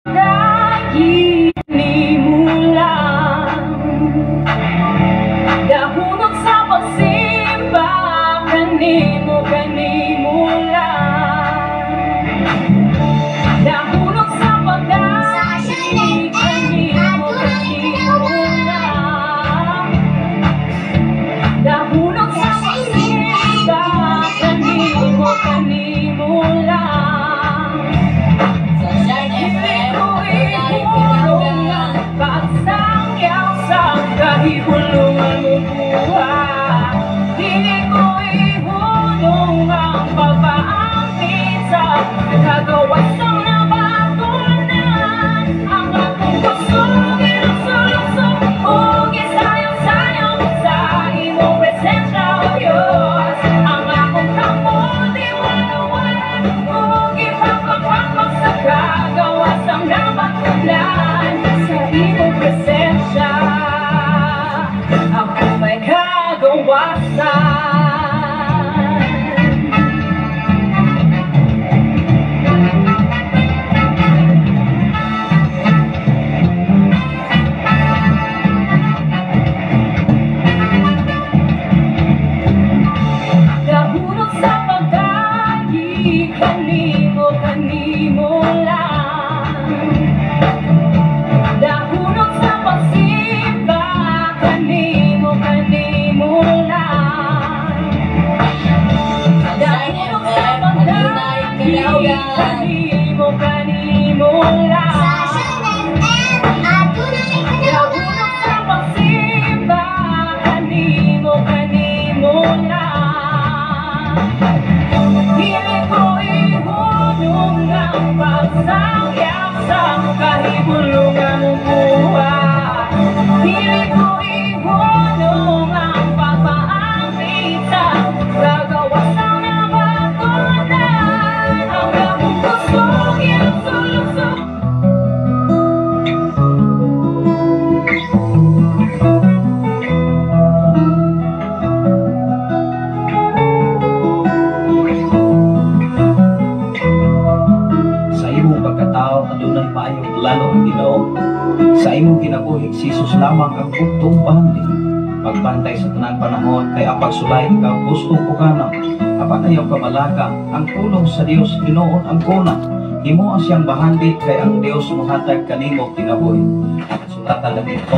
Dahil lang dahunot sa pagsimba, kanimo lang dahunot sa pagdaig, kanimo lang dahunot sa pagsimba, kanimo lang kahibulungan mo buhay. Dili ko ihulong ang pagpaangkin sa kagawas ng nabatunan. Ang akong gusto, ginusulong-song o gisayong-sayong sa imong presensya, O Diyos. Ang akong kamot, iwan-iwan o gipapapakpak sa kagawas ng nabatunan sa imong presensya. Ako may kagawasan. Dahunot sa pagdaig, kanimo lang dahunot sa pagsimba, kanimo lang dahunot sa pagdaig, kanimo lang dahunot sa pagsimba, kanimo lang dili ko ihunong ang pagsangyak sa kahibulungan mong buhay. Dili ko ihunong ang pagpaangkin sa kagawas ng nabatunan. Ang akong gusto, ginusulong-song sa imong pagkatao adunay maayong plano ang Ginoo. Sa imong kinabuhi si Jesus lamang ang bugtong pahandi. Pagbantay sa tanang panahon kay ang pagsulay ikaw gustong uganam. Apan ayaw kamalaga ang tulong sa Dios Ginoo ang kuna. Himo ang siyang bahandi kay ang Dios mohatag kanimo kinabuhi. Sulatan lang ito.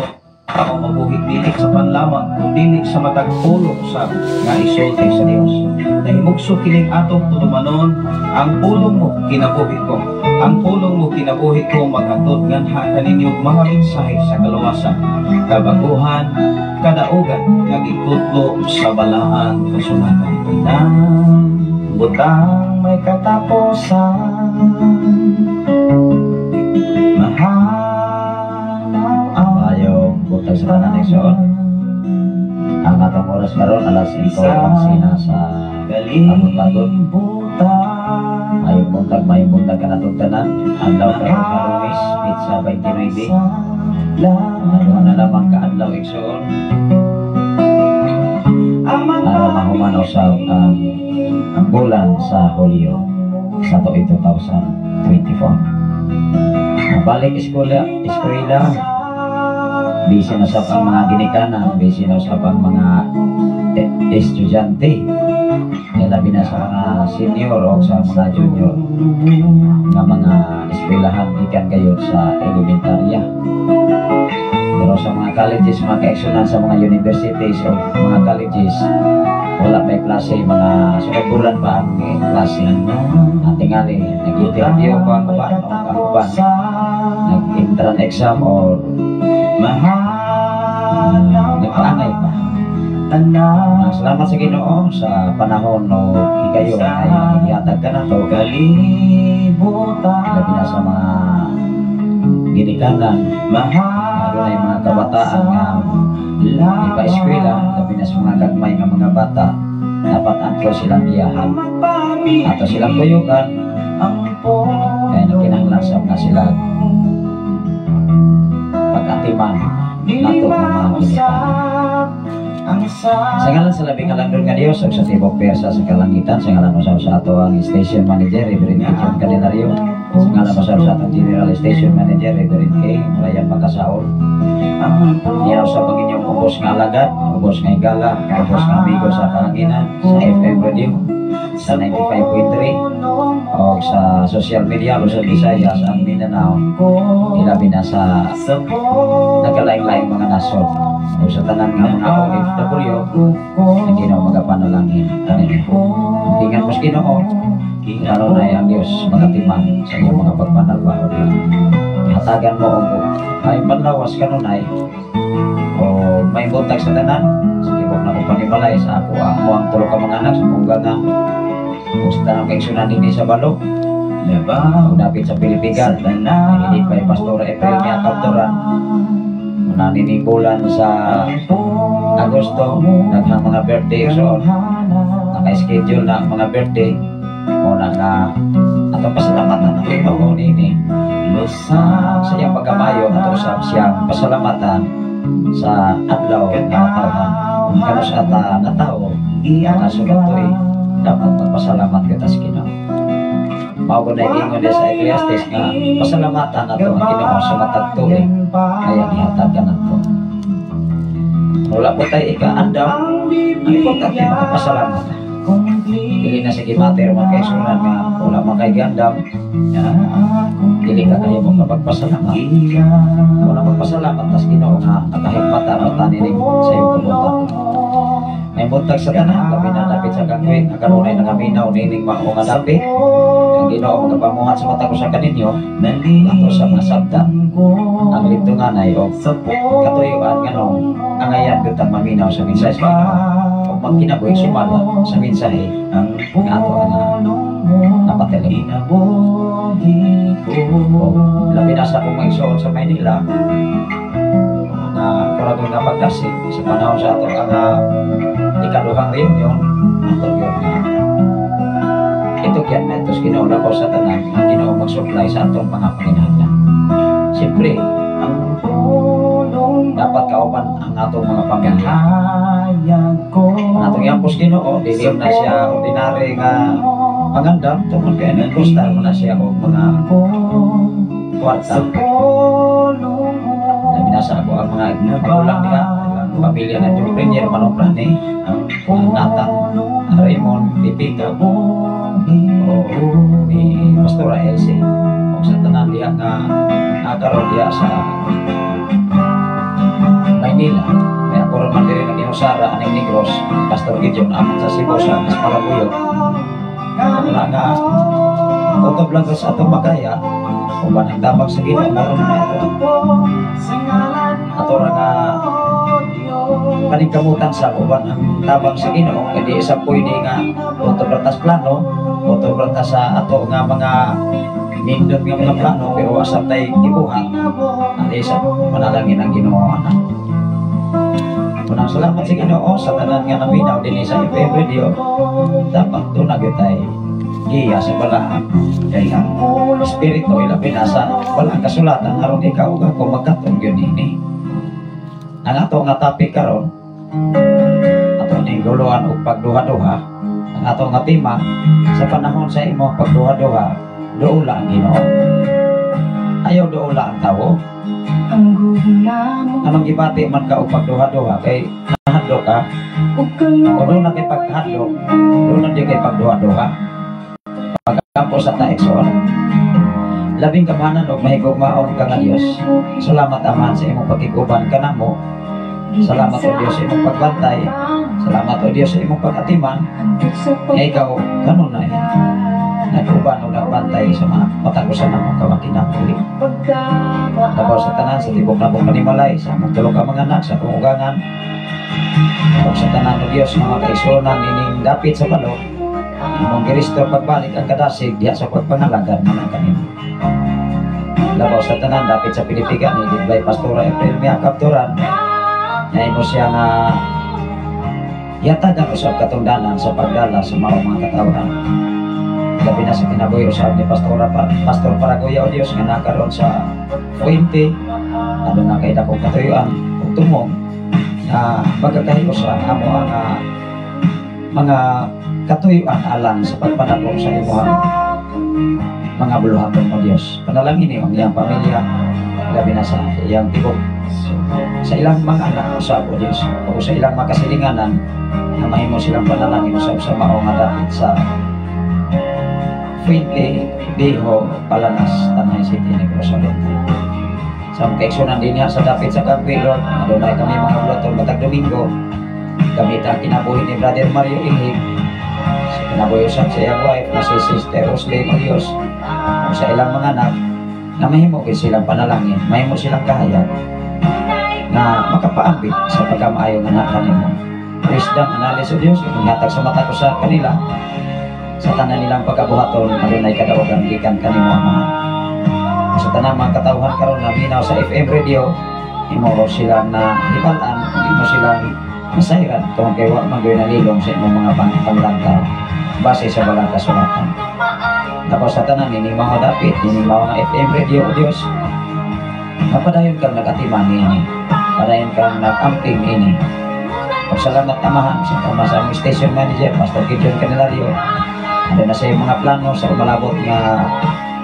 Ako mabuhi dili sa panlamang kung dili sa matag pulong sa nga isulti sa Dios. Nahimugso kining atong tulumanon ang pulong mo kinabuhi ko. Ang pulong mo kinabuhi ko maghatod nganha kaninyong mga mensahe sa kaluwasan, kabaguhan, kadaugan nga gikutlo sa balaan kasulatan. Nang butang may katapusan, butang sa tanan igsoon. Ang atong oras karon alas 5 magsina sa among tagod. Mayong buntag ka natong tanan. Adlaw karon Lunes, Pizza 29. Ano na lamang ka adlaw igsoon para mahumanaw sa ang bulan sa Hulyo sa tuig 2024. Nabalik eskwela, busy na sa pang mga ginikanan, busy na sa pang mga estudyante, labi na sa mga senior o sa mga junior nga mga eskwelahan ikan kayo sa elementarya. Pero sa mga colleges, mga kaeksunan sa mga universities o mga colleges, wala may klase, mga sunod bulan pa ang klase. Tingali, nag-interview ko ang kaban o kaban, nag-intran exam or nagpaangay pa. Salamat sa Ginoo sa panahon no ikayo ay ihatag ka na to kalibutan labi na sa mga ginikanan lalo na yung mga kabataan nga ipa-eskwela labi na sa mga gagmay ng mga bata dapat antro silang biyahan ato silang tuyukan kaya nagkinahanglan sa mga sila pag-atiman nato ng mga ginikanan. Sa ngalan sa labing kalandron nga Diyos sa tibok persa sa kalangitan, sa ngalan usaw sa ato ang station manager Reverend John Calendario, Sa nga napasal sa atong General Station Manager, Reverend K. Mulayan Magkasaol. Yan sa Panginoong ubos nga alagad, ubos nga igala, ubos nga amigo sa kahanginan, sa FM Radio, sa 95.3, o sa social media, Luzon, Visayas, ang Mindanao, ilabi na sa nagkalaing-laing mga nasod, o sa tanan nga mga OFW, na Ginoo magapanalangin. Tingnan mo sa Ginoo, lalo na ang Diyos magatiman sa iyong mga pagpanalwa. Hatagan mo o ay panlawas kanunay o may buntag sa tanan. Sige po na ko panimalay sa ako mo ang tulog ka mga anak sa munggangang o sa tanang kaigsunan din sa balok o dapit sa Pilipigan. Hindi pa yung Pastora April niya kapturan muna ninibulan sa Agosto naghang mga birthday so naka-schedule na ang mga birthday muna nga atong pasalamatan ang Panginoon ini sa iyang pagkamayo at usap siyang pasalamatan sa adlaw nga tawhan kanus ata na tao nasulat to dapat magpasalamat kita sa Ginoo. Mao ko na ingon sa Ecclesiastes nga pasalamatan nato ang Ginoo sa matag tuig kaya gihatag ka nato. Wala po tayo ika-andam ang importante magpasalamat. Dili na sige mater man kay sunan nga wala man kay gandam. Dili ka kayo mo kapagpasalamat. Wala magpasalamat tas Ginoo nga nakahigmata mata nining sa iyong kabutan. May buntag sa tanan labi na dapit sa kangwig nagkanunay nangaminaw nining mao nga dapit. Ang Ginoo magapamuhat sa mata ko sa kaninyo ato sa mga sabta. Ang lintunganay o katuyuan nganong angayan gyud ang maminaw sa mensahe sa Ginoo. Magkinabuhi sumala sa mensahe ang ato nga napatili. Labi na sa akong maigsoon sa Maynila na karagong nga pagdasig sa panahon sa ato ang ikaduhang reunion ato yun na ito kyan na ito ginaula ko sa tanan ang Ginoo mag-supply sa atong mga panginahanglan. Siyempre dapat kauban ang atong mga pamilya. Atong yampos Ginoo, dili na siya ordinary nga pangandam tungod kay nagkustar mo na siya og mga kwarta. Binasa ako ang mga magulang niya, ang pamilya na John Premier Manoprani, ang Nathan, Raymond, Pipika, o ni Pastora Elsie, o sa tanan diya nga nakaroon diya sa Maynila. Kaya ako rin man din ang inusara aning Negros, Pastor Gideon, amon sa Cebu sa Malabuyog. Wala nga, tutob lang sa atong magaya, kung ba nang dabag sa Ginoo mo na ito. Ato ra nga, paningkamutan sa uban ang tabang sa Ginoo, hindi isa pwede nga, tutob lang plano, tutob lang sa ato nga mga nindot nga mga plano, pero asap tayo gibuhat, at isa manalangin ang Ginoo anak. Unang salamat sa Ginoo sa tanan nga naminaw din sa FM Radio. Dapat doon na tayo iya sa balahan. Kaya ang Espiritu ilabi na sa walang kasulatan aron ikaw ako magkatong yun ini. Ang ato nga topic karon ato ning guluhan og pagduha-duha. Ang ato nga tema sa panahon sa imo pagduha-duha, duula ang Ginoo. Ayaw duula ang tawo. Anong gibati man ka o pagduha-duha kay nahadlo ka o doon na kay pagkahadlo doon na di kay pagduha-duha pagkampo sa taekson labing kamanan o mahigugmaon ka nga Diyos. Salamat Aman sa imong pagkikuban ka na mo. Salamat o Diyos sa imong pagbantay. Salamat o Diyos sa imong pagkatiman nga ikaw kanunay nagkuban o nagbantay sa mga patakusan ng mga kawakinapuli. Tapos sa tanan sa tibok na pong panimalay sa mga tulog ka mga anak sa pumugangan o sa tanan ng Diyos mga kaigsunan ining dapit sa balok imong giristor pagbalik ang kadasig diya sa pagpangalagan ng kanino. Labaw sa tanan dapit sa Pilipigan ni Diblay Pastora April Mia Kapturan na imo siya nga yatag ang usap katungdanan sa pagdala sa mga katawhan. Labi na sa kinabuhi usap ni Pastor Paragoya o Diyos nga nakaroon sa puente ano na kay dakong katuyuan o tumong na magkakahiyo sa amo ang mga katuyuan alang sa pagpanatong sa imuhang mga buluhaton mo Diyos. Panalangin niyo ang iyang pamilya, labi na sa iyang tibok. Sa ilang mga anak usab o Diyos, o sa ilang makasilinganan na mahimo silang panalangin usab sa mao nga dapit sa Fuente Viejo, Palanas, Tanay City, Negros Oriental. Sa kaigsunan din niya sa dapit sa Campi Lord, adunay kami mga bulotong matag Domingo. Gamit ang kinabuhi ni Brother Mario Ingig, sa kinabuhi usab sa iyang wife na si Sister Roslyn Marios, o sa ilang mga anak na mahimo gid silang panalangin, mahimo silang kahayag na makapaambit sa pagkamaayong anak kanimo. Wisdom, analis o Diyos, ihatag sa mata ko sa kanila, sa tanan nilang pagkabuhaton, adunay kadaogan gikan kanimo Ama. Sa tanang mga katawhan karon na minaw sa FM radio, imo silang na ibatan, imo silang masayran tungkol kay wa man nalilong sa imong mga panglantaw base sa balang kasulatan. Tapos sa tanan ini mga dapit, ini mga FM radio o Diyos, mapadayon kang nag-atiman ini, padayon kang nag-amping ini. Salamat Amahan sa aming station manager, Pastor Gideon Candelario. Ano na sa iyong mga plano sa umalabot nga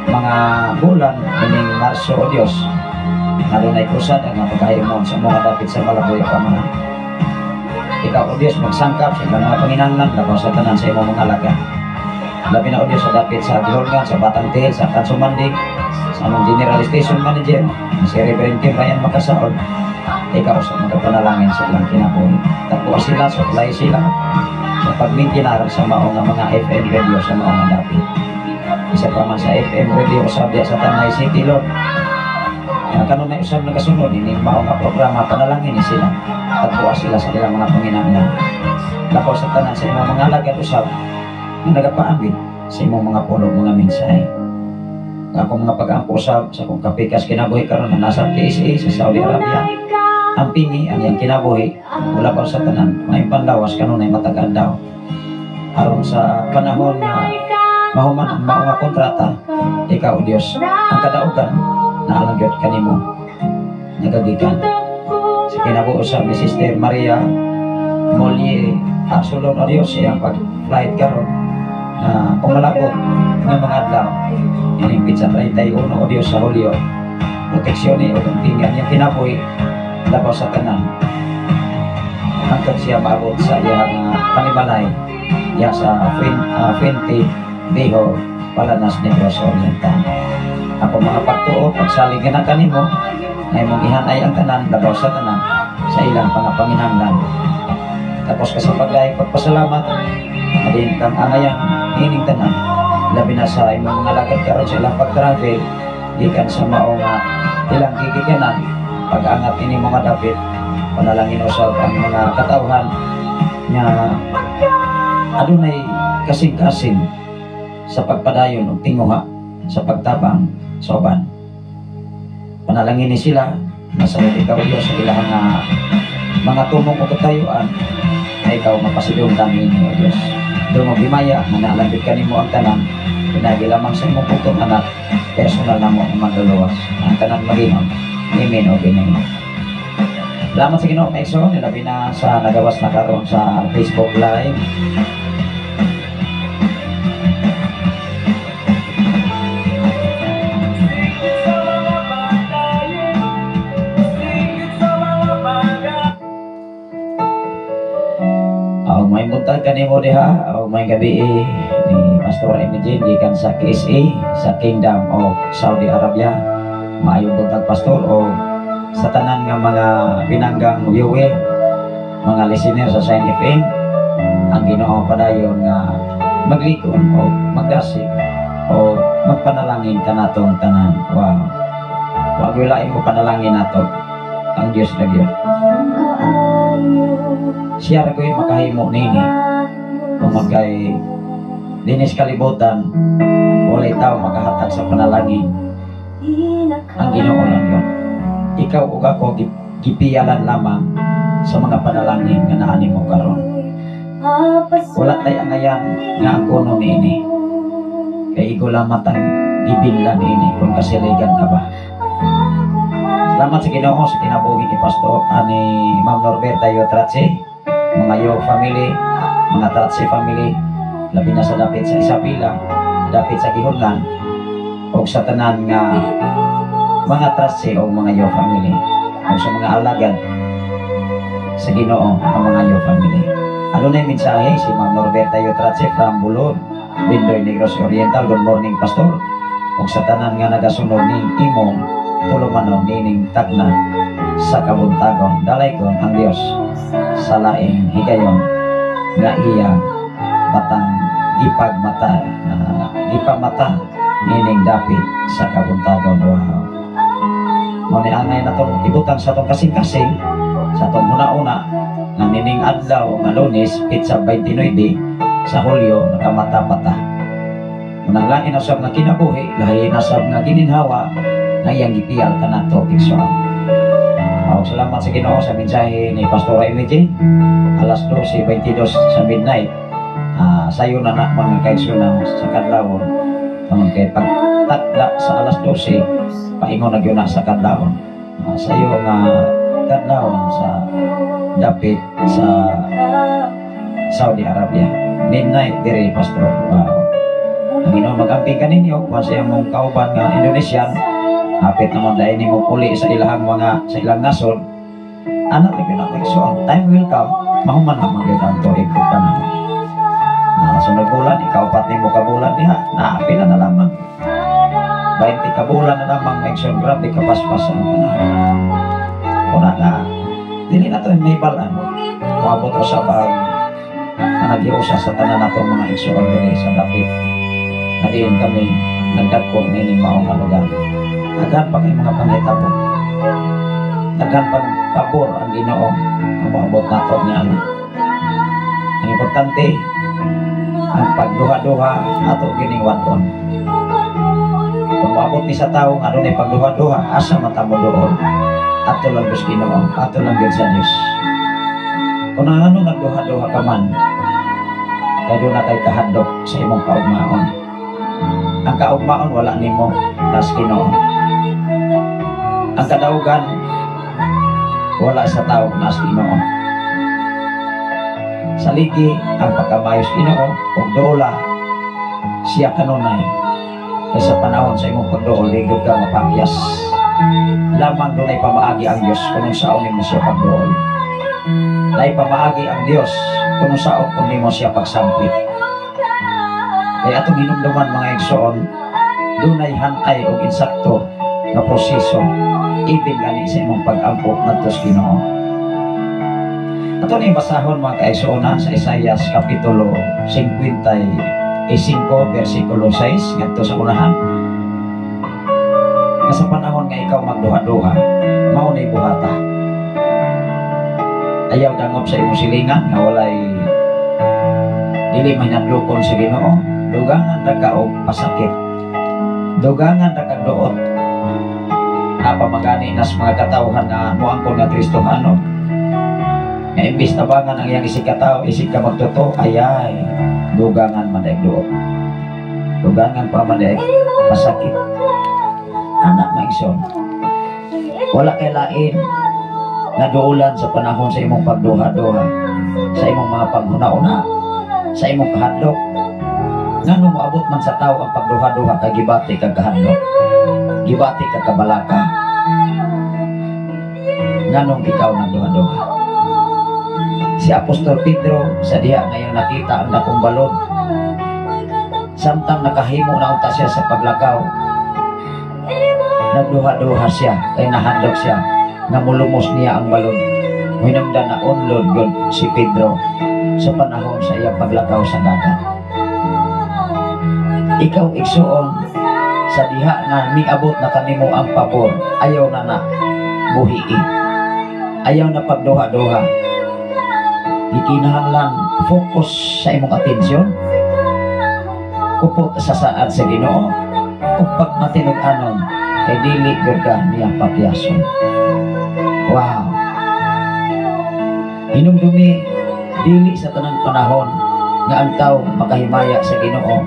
mga bulan ining Marso o Diyos. Adunay krusada nga pagkahimon sa mga dapit sa Malaboy Amahan. Ikaw o Diyos magsangkap sa mga panginanglan labaw sa tanan sa imong mga alaga. Labi na o Diyos sa dapit sa Gihorgan, sa Batang Tel, sa Kansumandig, sa among General Station Manager, si Reverend Kim Ryan Makasaon. Ikaw sa magkapanalangin sa ilang kinabuhi. Tapuan sila, supply sila sa pagmintinar sa maong mga FM radio sa maong dapit. Isa pa man sa FM radio sa Tanay City, Lord. Kanon na usab nagasunod ini maong programa panalangin ni sila. Tapuan sila sa ilang mga panginahanglan. Tapos sa tanan sa imong mga alagad usab nga nagapaambit sa imong mga pulong mga mensahe. Ako mga pag-ampo sa kung kapikas kinabuhi karon na nasa PSA sa Saudi Arabia. Ang pingi ang iyang kinabuhi mula pa sa tanan may panlawas kanunay matagal daw aron sa panahon na mahuman ang mga kontrata. Ikaw Diyos ang kadaugan na alagyot kanimo nagagikan sa kinabuhi sa ni Sister Maria Molye Arsulon o Diyos iyang pag-flight karon na pumalabot ng mga adlaw iningpit sa 31 o Diyos sa Hulyo. Proteksyon ni o pingan niyang kinabuhi labaw sa tanan hanggang siya maabot sa iyang panimalay ya sa Fuente Viejo, Palanas, Negros Oriental. Ako mga pagtuo, pagsalig na kanimo na imong ihanay ang tanan labaw sa tanan sa ilang pangapanginahanglan. Tapos kasapagay pagpasalamat adin kang angayang ining tanan labi na sa imong mga lakad karon sa ilang pag-travel gikan sa maong ilang gigikanan pag-angat ini mga dapit panalangin usab ang mga katawhan nga adunay kasing-kasing sa pagpadayon og tinguha sa pagtabang sa uban. Panalangin ni sila nasa ikaw Diyos sa ilang mga tumong o katayuan na ikaw mapasidong kami ini o Diyos. Doon mo bimaya na naalagid kanimo ang tanan pinagi lamang sa imong putong anak personal na mo ang magluwas ang tanan magingon. Amen o Ginoo. Salamat sa Ginoo Maigsoon, nilabi na sa nagawas na karon sa Facebook Live. May buntag kanimo diha o may gabi ni Pastor Emijin gikan sa KSA sa Kingdom of Saudi Arabia. Maayong buntag Pastor o sa tanan nga mga binanggang viewer, mga listener sa Sign FM, ang Ginoo padayon nga maglikon o magdasig o magpanalangin kanatong tanan. Wow. Wag wilain mo panalangin nato ang Dios na Dios. Siya ra ko'y makahimo nini kung kay dinis kalibutan walay tao makahatag sa panalangin ang Ginoo lang yun. Ikaw ug ako gipiyalan lamang sa mga panalangin nga naani mo karon. Wala tay angayan nga ako no niini kay ikaw lamang ang gibillan niini kung kasiligan ka ba. Salamat sa Ginoo sa kinabuhi ni Pastor ani Ma'am Norberta Yotratse, mga Yo family, mga Tratse family, labi na sa dapit sa Isabela, dapit sa Gihorgan, o sa tanan nga mga trustee o mga your family o sa mga alagad sa Ginoo ang mga your family. Ano na yung mensahe si Ma'am Norberta Yutrache from Bulod, Bindoy Negros Oriental. Good morning, Pastor. O sa tanan nga nagasunod ni imong tulumanon nining tagna sa kabuntagon, dalay kon ang Dios sa laing higayon nga iya batang gipamata nining dapit sa kabuntagon. Wow. Mo ni anay na tong ibutang sa tong kasing-kasing sa tong una-una nga nining adlaw nga Lunes, Pitsa 29 sa Hulyo, nakamata-pata. Munang lain na sab nga kinabuhi, lahi na sab nga gininhawa nga iyang gipiyal kanato igsoon. Salamat sa Ginoo sa mensahe ni Pastor Emily. Alas 12:22 sa midnight. Sayo na mga kaigsunan sa kadlawon. Tungod kay pagtakda sa alas 12, paingon na gyud na sa kadlawon. Sayo nga kadlawon sa dapit sa Saudi Arabia. Midnight diri, Pastor. Ang Ginoo mag-amping kaninyo kung sa imong kauban nga Indonesian. Hapit naman dahil ni mo puli sa ilang nasod. Anak na yun ako igsoon. Time will come, mahuman na magyod ang tuig ko panahon. Sunod bulan, ikaw pati mo kabulan niya, naapila na lamang. 20 kabulan na lamang, igsoon, grabe kapaspas ang panahon. Kuna na, dili na ito may balan. Kumabot sa pag nagiusa sa tanan na itong mga igsoon dili sa dapit. Nadiin kami, nagdagkong nini maong alugan. Daghan pa kayo mga pangitabo. Daghan pa pabor ang Ginoo ang maabot nato niya. Ang importante ang pagduha-duha ato gining waton. Kung maabot ni sa tawo nga adunay pagduha-duha, asa matamo doon. Ato lang Diyos Ginoo, ato lang Diyos sa Diyos. Kung ano nagduha-duha ka man, kaya na kay kahadlok sa imong kaugmaon. Ang kaugmaon wala nimo, tas Ginoo. Ang kadaugan wala sa tao nas Ginoo. Sa ligi ang pagkamayos Ginoo ug dola siya kanunay. Kaysa panahon sa imong pagdool ligod ka mapakyas. Lamang dunay pamaagi ang Dios kung saon nimo siya pagdool. Nay pamaagi ang Dios kung saon kung nimo siya pagsampit. Kaya atong hinumduman mga igsoon, dunay hantay ug insakto nga proseso ibig gani sa imong pag-ampo ngadto sa Ginoo. Ato ni basahon mga kaigsuonan sa Isaias kapitulo 55 versikulo 6 ngadto sa unahan. Nga sa panahon nga ikaw magduha-duha, mao nay buhata. Ayaw dangop sa imong silingan nga walay dili manadlokon sa Ginoo. Dugangan ra ka og pasakit. Dugangan ra ka duot. Apa magani nas mga katawhan na muangkon nga Kristohano. Nga imbis tabangan ang iyang isig kataw, isig ka magtuto, ayay, dugangan man daig duot. Dugangan pa man daig pasakit. Anak maigsoon. Wala kay lain na duulan sa panahon sa imong pagduha-duha, sa imong mga panghuna-una, sa imong kahadlok. Ngano moabot man sa tao ang pagduha-duha kay gibati kag kahadlok. Gibati ka kabalaka. Nganong ikaw nagduha-duha? Si Apostol Pedro sa diha ngayong nakita ang dakong balon. Samtang nakahimo na unta siya sa paglakaw, nagduha-duha siya kay nahadlok siya nga mulumos niya ang balon. Hinungdan na unlod gud si Pedro sa panahon sa iyang paglakaw sa dagat. Ikaw igsuon sa diha nga miabot na kanimo ang pabor, ayaw na buhiin, ayaw na pagduha-duha. Ikinahanglan focus sa imong atensyon, kupot sa saad sa Ginoo, ug pagmatinud-anon kay dili gyud ka niya papyason. Wow, hinumdumi dili sa tanang panahon nga ang tao makahimaya sa Ginoo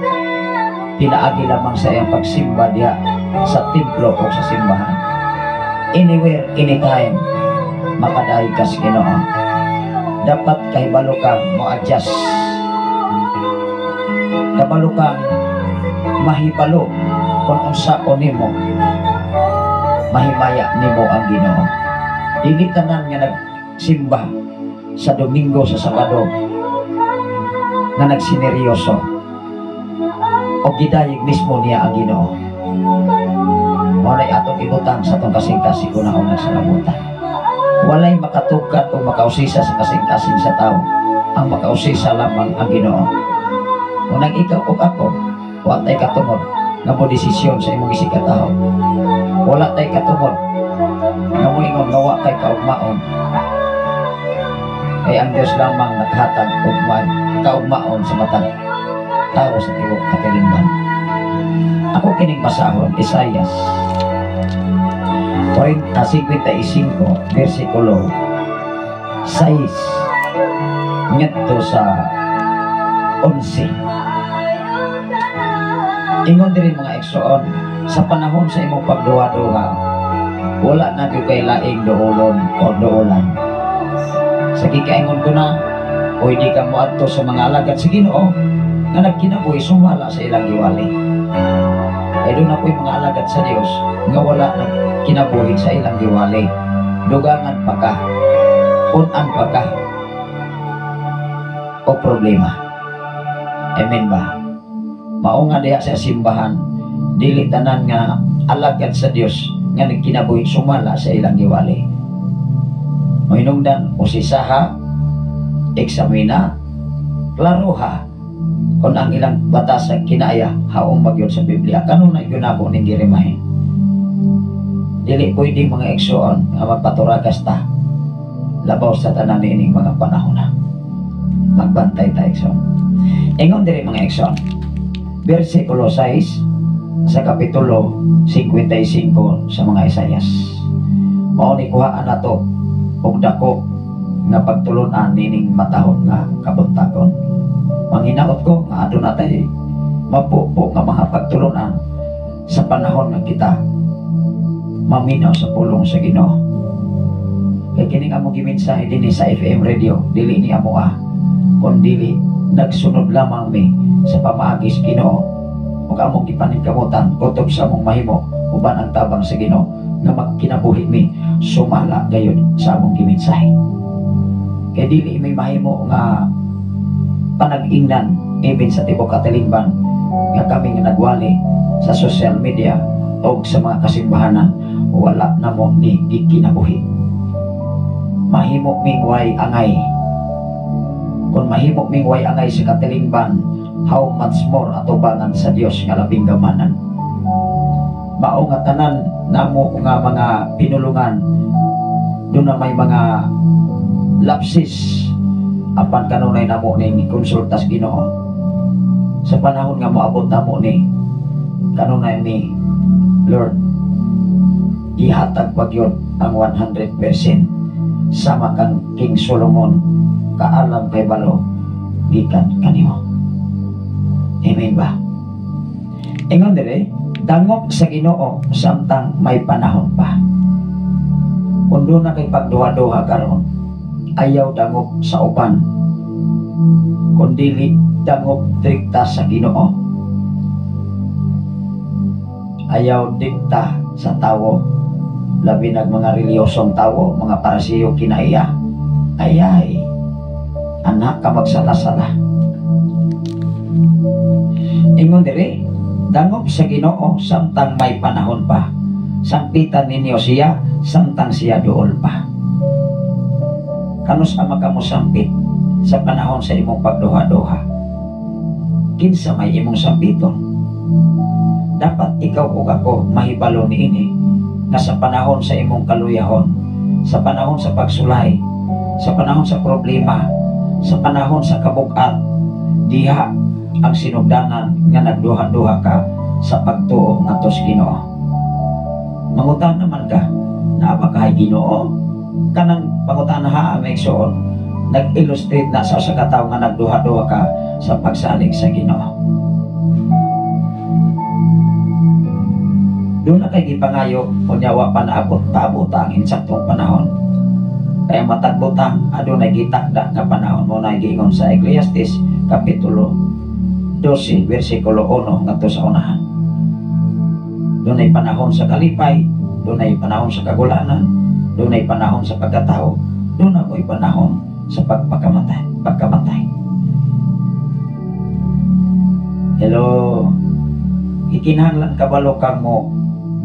pinaagi lamang sa iyang pagsimba diha sa templo o sa simbahan. Anywhere, anytime, makadaig ka sa Ginoo. Dapat kahibalo kang mo-adjust. Kabalo kang mahibalo kung unsaon nimo mahimaya nimo ang Ginoo. Dili tanan nga nagsimba sa Domingo sa Sabado nga nagsineryoso o gidayeg mismo niya ang Ginoo. Walay atong ibutang sa atong kasing-kasing kunahon nga salabutan. Walay makatukat o makausisa sa kasing-kasing sa tao. Ang makausisa lamang ang Ginoo. Unang ikaw o ako, wala tayo katungod nga mo desisyon sa imong isikataho. Wala tayo katungod nga mo ingon nga wa kay kaugmaon. Kay ang Diyos lamang naghatag og kaugmaon sa matag tao sa tiwok katilingban. Ako kining basahon, Isaias 55, versikulo 6 ngadto sa 11. Ingon diri mga eksoon, sa panahon sa imong pagduwa-duwa, wala na gyud kay laing doolon o doolan. Sa gikaingon ko na, o di ka moadto sa mga alagad sa Ginoo nga nagkinabuhi sumala sa ilang giwali. Kaya doon ako'y mga alagad sa Dios nga wala nagkinabuhi sa ilang giwali. Dugangan pa ka, punan pa ka, o problema. Amen ba? Mao nga diha sa simbahan, dili tanan nga alagad sa Dios nga nagkinabuhi sumala sa ilang giwali. Mainungdan usisaha, eksamina, klaruha kung ang ilang batas ang kinaya haong magyon sa Biblia. Kanunay yun ako ning girimahin. Dili pwede mga eksoon nga magpaturagas ta labaw sa tanan niining mga panahon na. Magbantay ta eksoon. Ingon diri mga eksoon, versikulo 6 sa kapitulo 55 sa mga Isayas. Mao ni kuhaan nato og dako nga pagtulunan nining matahon nga kabuntagon. Manginaot ko nga adto na tayo mapupo nga mga pagtulunan sa panahon nga kita maminaw sa pulong sa Ginoo. Kay kining among gimensahe dinhi sa FM radio, dili ni amo kun dili nagsunod lamang mi sa pamaagi sa Ginoo ug among gipaningkamutan kutob sa among mahimo uban ang tabang sa Ginoo nga magkinabuhi mi sumala gayud sa among gimensahe. Kay dili may mahimo nga panag-ingnan even sa tibok katilingban nga kami nga nagwali sa social media o sa mga kasimbahanan, wala na mo ni gikinabuhi. Mahimo mingway angay. Kung mahimo mingway angay sa katilingban, how much more atubangan sa Dios nga labing gamanan. Mao nga tanan namo nga mga pinulungan, doon na may mga lapsis apan kanunay namo ning konsultas Ginoo sa panahon nga moabot namo ni kanunay ni Lord ihatag pagyud ang 100% sama kang King Solomon kaalam kay balo gikan kanimo. Amen ba? Ingon dire, dangop sa Ginoo samtang may panahon pa. Kung doon na kay pagduha-duha karon, ayaw dangop sa uban, kundili dangop dikta sa Ginoo. Ayaw dikta sa tawo, labi nag mga reliyosong tawo, mga parasiyo kinaiya. Ayay, anak ka magsala-sala. Ingon dire, dangop sa Ginoo samtang may panahon pa. Sampitan ninyo siya samtang siya duol pa. Kanus ama kamo sampit sa panahon sa imong pagduha-duha. Kinsa may imong sampiton. Dapat ikaw ug ako mahibalo niini nga sa panahon sa imong kaluyahon, sa panahon sa pagsulay, sa panahon sa problema, sa panahon sa kabug-at, diha ang sinugdanan nga nagduha-duha ka sa pagtuo ngadto sa Ginoo. Mangutana naman ka, naa ba kay Ginoo? Kanang pangutana ha may igsoon, nag-illustrate na sa katawo nga nagduha-duha ka sa pagsalig sa Ginoo. Doon na kay gipangayo unyawa pa naabot paabot ang insaktong panahon. Kaya matagbutang adunay gitakda nga panahon mo na giingon sa Ecclesiastes kapitulo 12 versikulo 1 ngadto sa unahan. dunay panahon sa kalipay, dunay panahon sa kagulanan, dunay panahon sa pagkatao, dunay ko'y panahon sa pagkamatay. Hello, ikinahanglan kabalo kang mo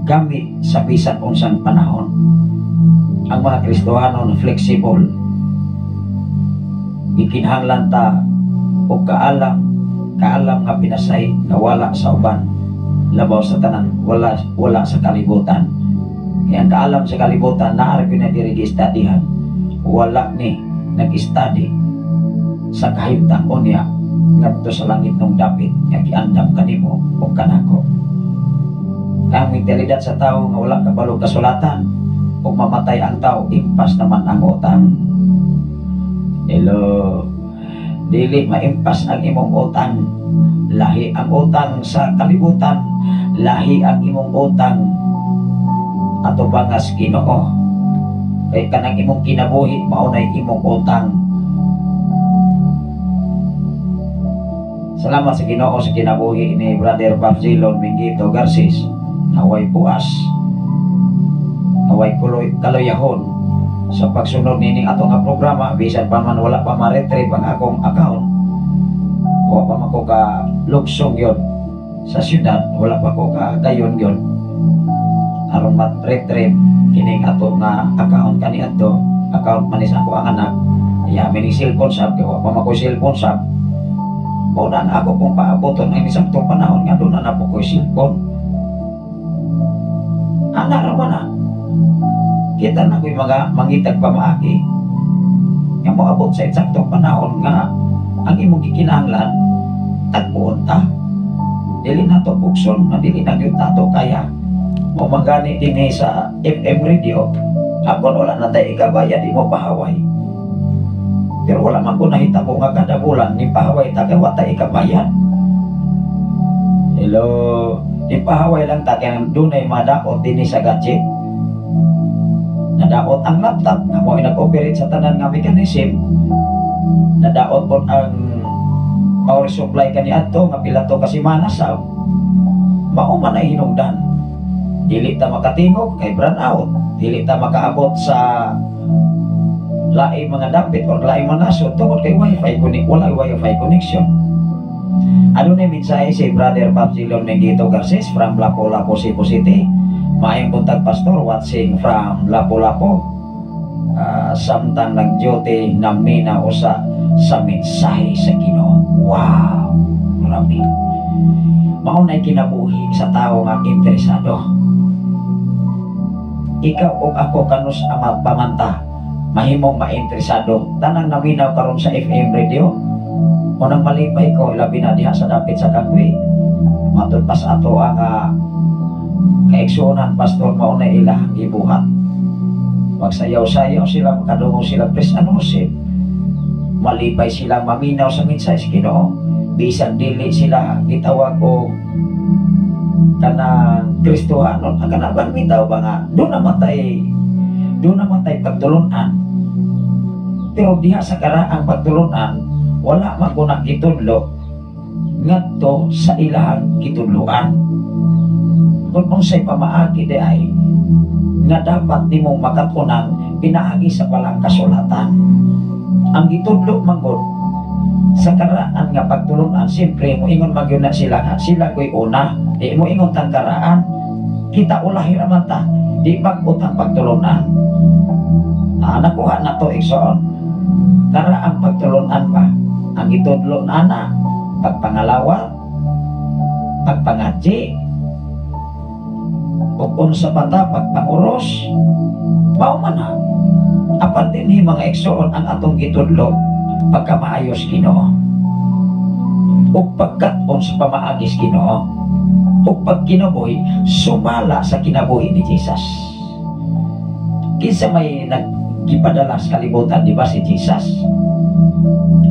gamit sa bisan unsang panahon. Ang mga Kristohano na flexible, ikinahanglan ta o kaalam nga pinasay na wala sa uban, labaw sa tanan, wala sa kalibutan. Kaya ang kaalam sa kalibutan naara ko na diri gi-studyhan, wala ni nag-study sa kahimtang unya ngadto sa langit ng dapit nga giandam kanimo o kanako. Ang mentalidad sa tao nga wala kabalo kasulatan o mamatay ang tao, impas naman ang utang. Hello, dili maimpas ang imong utang. Lahi ang utang sa kalibutan, lahi ang imong utang ato bangas Ginoo. Kay kanang imong kinabuhi maunay imong utang. Salamat sa Ginoo sa kinabuhi ni Brother Papsilon Mingito Garces. Naway buas, naway kaluyahon sa pagsunod nining ato nga programa. Bisan pa man wala pa ma-retrieve ang akong account, wala pa man ko ka lugsong yon sa syudad, wala pa ko ka dayon yon aron mat-retrieve kining ato nga account kaniadto account man isa ko ang anak. Mini cellphone shop, kaya wala pa man ko cellphone shop. Muna na ako kung paaboton ng isang itong panahon nga doon na po ko cellphone. Anak naman na kita na ko'y mga mangitag pamaagi nga moabot sa eksaktong panahon nga ang imong gikinahanglan tagpuon ta. Dili na to bukson, dili na gyud nato kaya mo magani din sa FM radio. Ako wala na tayo ikabaya, di mo pahaway. Pero wala man ko nahitabo nga kada bulan ni pahaway ta kay wata ikabayan. Hello, ni pahaway lang ta kay dunay madaot dinhi sa gadget. Nadaot ang laptop nga mo nag-operate sa tanan nga mechanism. Nadaot po ang power supply kaniadto nga pila to ka semana sa mao man ay hinungdan. Dili ta makatingog kay brand out, dili ta makaabot sa laing mga dapit o laing mga nasod tungod kay wala wifi connection. Ano na mensahe si Brother Papsilon Mingito Garces from Lapu-Lapu, Cebu City. Maayong buntag pastor watching from Lapu-Lapu. Samtang nag-duty namina usa sa mensahe sa Ginoo. Wow, marami. Maunay kinabuhi sa tao nga interesado. Ikaw o ako kanus amat pamanta mahimong mainteresado tanang naminaw karon sa FM radio. Unang malipay ko labi na diha sa dapit sa Kagwi. Matud pas ato ang kaigsuonan pastor mauna ilang gibuhat. Magsayaw-sayaw sila, makadungo sila pres anusin. Malipay sila maminaw sa mensahe sa Ginoo. Bisan dili sila gitawag o kanang Kristohano, ang kanaban bitaw ba nga doon naman tayo pagtulunan. Pero diha sa karaang pagtulunan wala maguna gitudlo ngadto sa ilang gitudloan. Kung unsay pamaagi di ay nga dapat nimong makatunan pinaagi sa palang kasulatan. Ang gitudlo manggod sa karaan nga pagtulunan, siyempre mo ingon magyud na sila nga sila ko'y una, di mo ingon tang karaan kita ulahi naman ta, di mag-utang pagtulunan. Nakuha na to igsoon karaang pagtulunan ba ang itudlo na pagpangalawa, pagpangadji, ug unsa pa ta pagpanguros. Mao man na apan dinhi mga igsoon ang atong gitudlo pagkamaayos Ginoo ug pagkat-on sa pamaagis Ginoo ug pagkinabuhi sumala sa kinabuhi ni Jesus. Kinsa may naggipadala sa kalibutan, di ba si Jesus?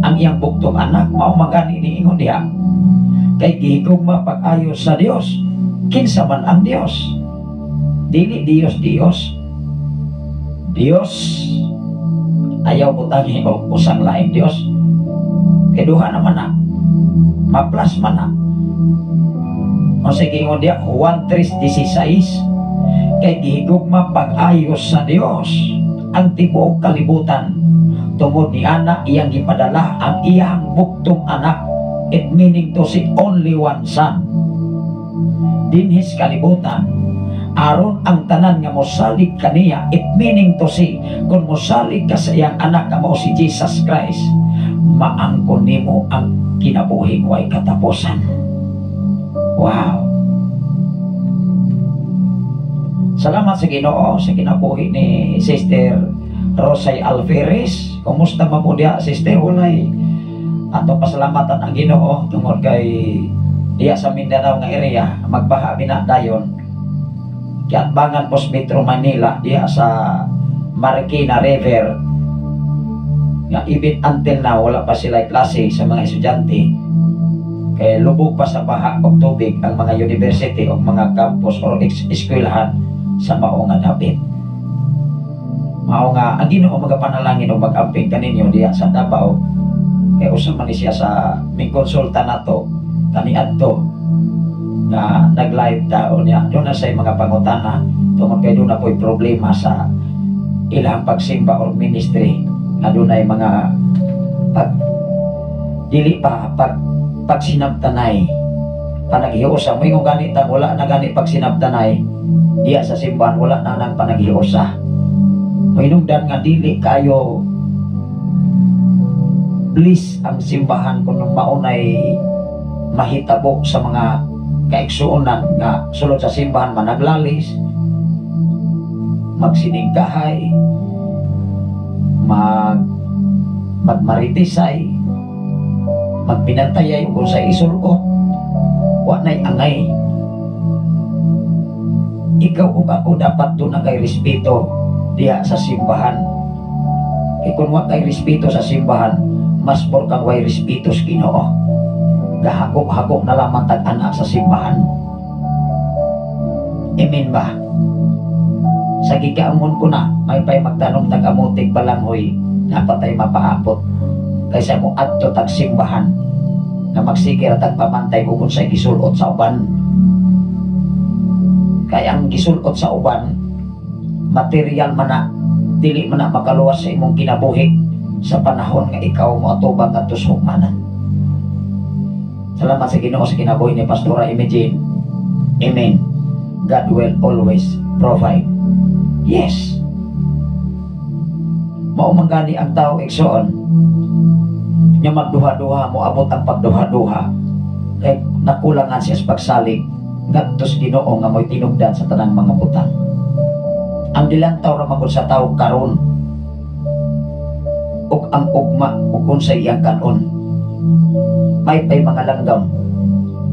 Ang iyang buktong anak mao magani ni ingon diha kay gihigugma pag-ayos sa Dios. Kinsa man ang Dios? Dili Dios ayaw butangi o usang laing Dios. Kay duha naman na maplas man na O sige ingon diya, Juan 3:16, kay gihigugma pag-ayos sa Dios ang tibuok kalibutan tungod ni ana iyang gipadala ang iyang buktong anak, it meaning to si only one son dinhis kalibutan, aron ang tanan nga mosalig kaniya, it meaning to si kung mosalig ka sa iyang anak nga mao si Jesus Christ, maangkon nimo ang kinabuhing way katapusan. Wow. Salamat sa Ginoo sa kinabuhi ni Sister Rosay Alferez. Kumusta man po diya, Sister? Walay ato pasalamatan ang Ginoo tungod kay diya sa Mindanao nga area magbaha binadayon. Kiatbangan po sa Metro Manila diya sa Marikina River. Nga even until now wala pa sila klase sa mga estudyante. Kaya lubog pa sa baha o tubig ang mga university o mga campus o eskwelahan sa mao nga dapit. Mao nga ang Ginoo magapanalangin o mag-amping kaninyo diya sa Davao. Kaya usa man ni siya sa may konsulta nato kaniadto na nag-live tao niya. Doon na sa mga pangutana tungod kay doon na po'y problema sa ilang pagsimba or ministry na doon ay mga dili pa pagsinabtanay panaghiusa mo yung ganit wala na ganit pagsinabtanay diya sa simbahan wala na nang panaghiusa mainungdan nga dili kayo please ang simbahan kung maunay mahitabo sa mga kaigsuonan nga sulod sa simbahan managlalis magsiningkahay magmaritisay magpinantayay kung sa isulot wa na'y angay. Ikaw ug ako dapat doon na kay respeto diya sa simbahan. Kung wa kay respeto sa simbahan mas more kang way respeto sa Ginoo. Gahagok-hagok na lamang tag-anak sa simbahan. Amen ba? Sa gikaamon ko na may pay magtanong tag-amutig balanghoy dapat ay mapaapot kaysa mo adto tag simbahan na magsikir at pamantay kung sa'y gisulot sa uban. Kaya ang gisulot sa uban material man na dili man na makaluwas sa imong kinabuhi sa panahon nga ikaw mo atubang at tusukmanan. Salamat sa Ginoo sa kinabuhi ni Pastora Imogene. Amen. God will always provide. Yes. Maumangani ang tao igsoon nya magduha-duha mo abot ang pagduha-duha kay nakulangan siya sa pagsalig ngadtos Ginoo nga mo'y tinugdan sa tanang mga butang. Ang dilantaw ra magud sa tawo karon ug ang ugma ug unsay iyang kanon may pay mga langgam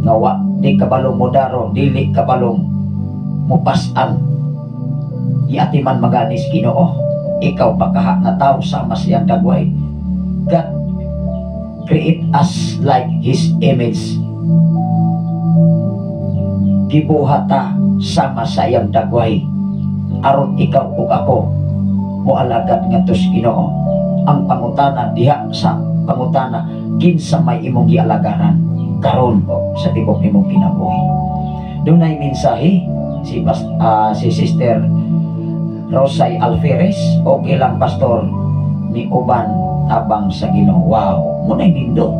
nga wa di kabalong modaro dili kabalong mupasan yati man maganis Ginoo ikaw pagkaha na tao sama siyang dagway. God create us like His image. Gibuhata sama sa iyang dagway aron ikaw ug ako moalagad ngadto sa Ginoo. Ang pangutana diha sa pangutana kinsa may imong gialagaran karon sa tibok nimong kinabuhi. Dunay mensahe si Sister Rosay Alferez. Okay lang pastor ni uban tabang sa Ginoo. Wow, munay nindot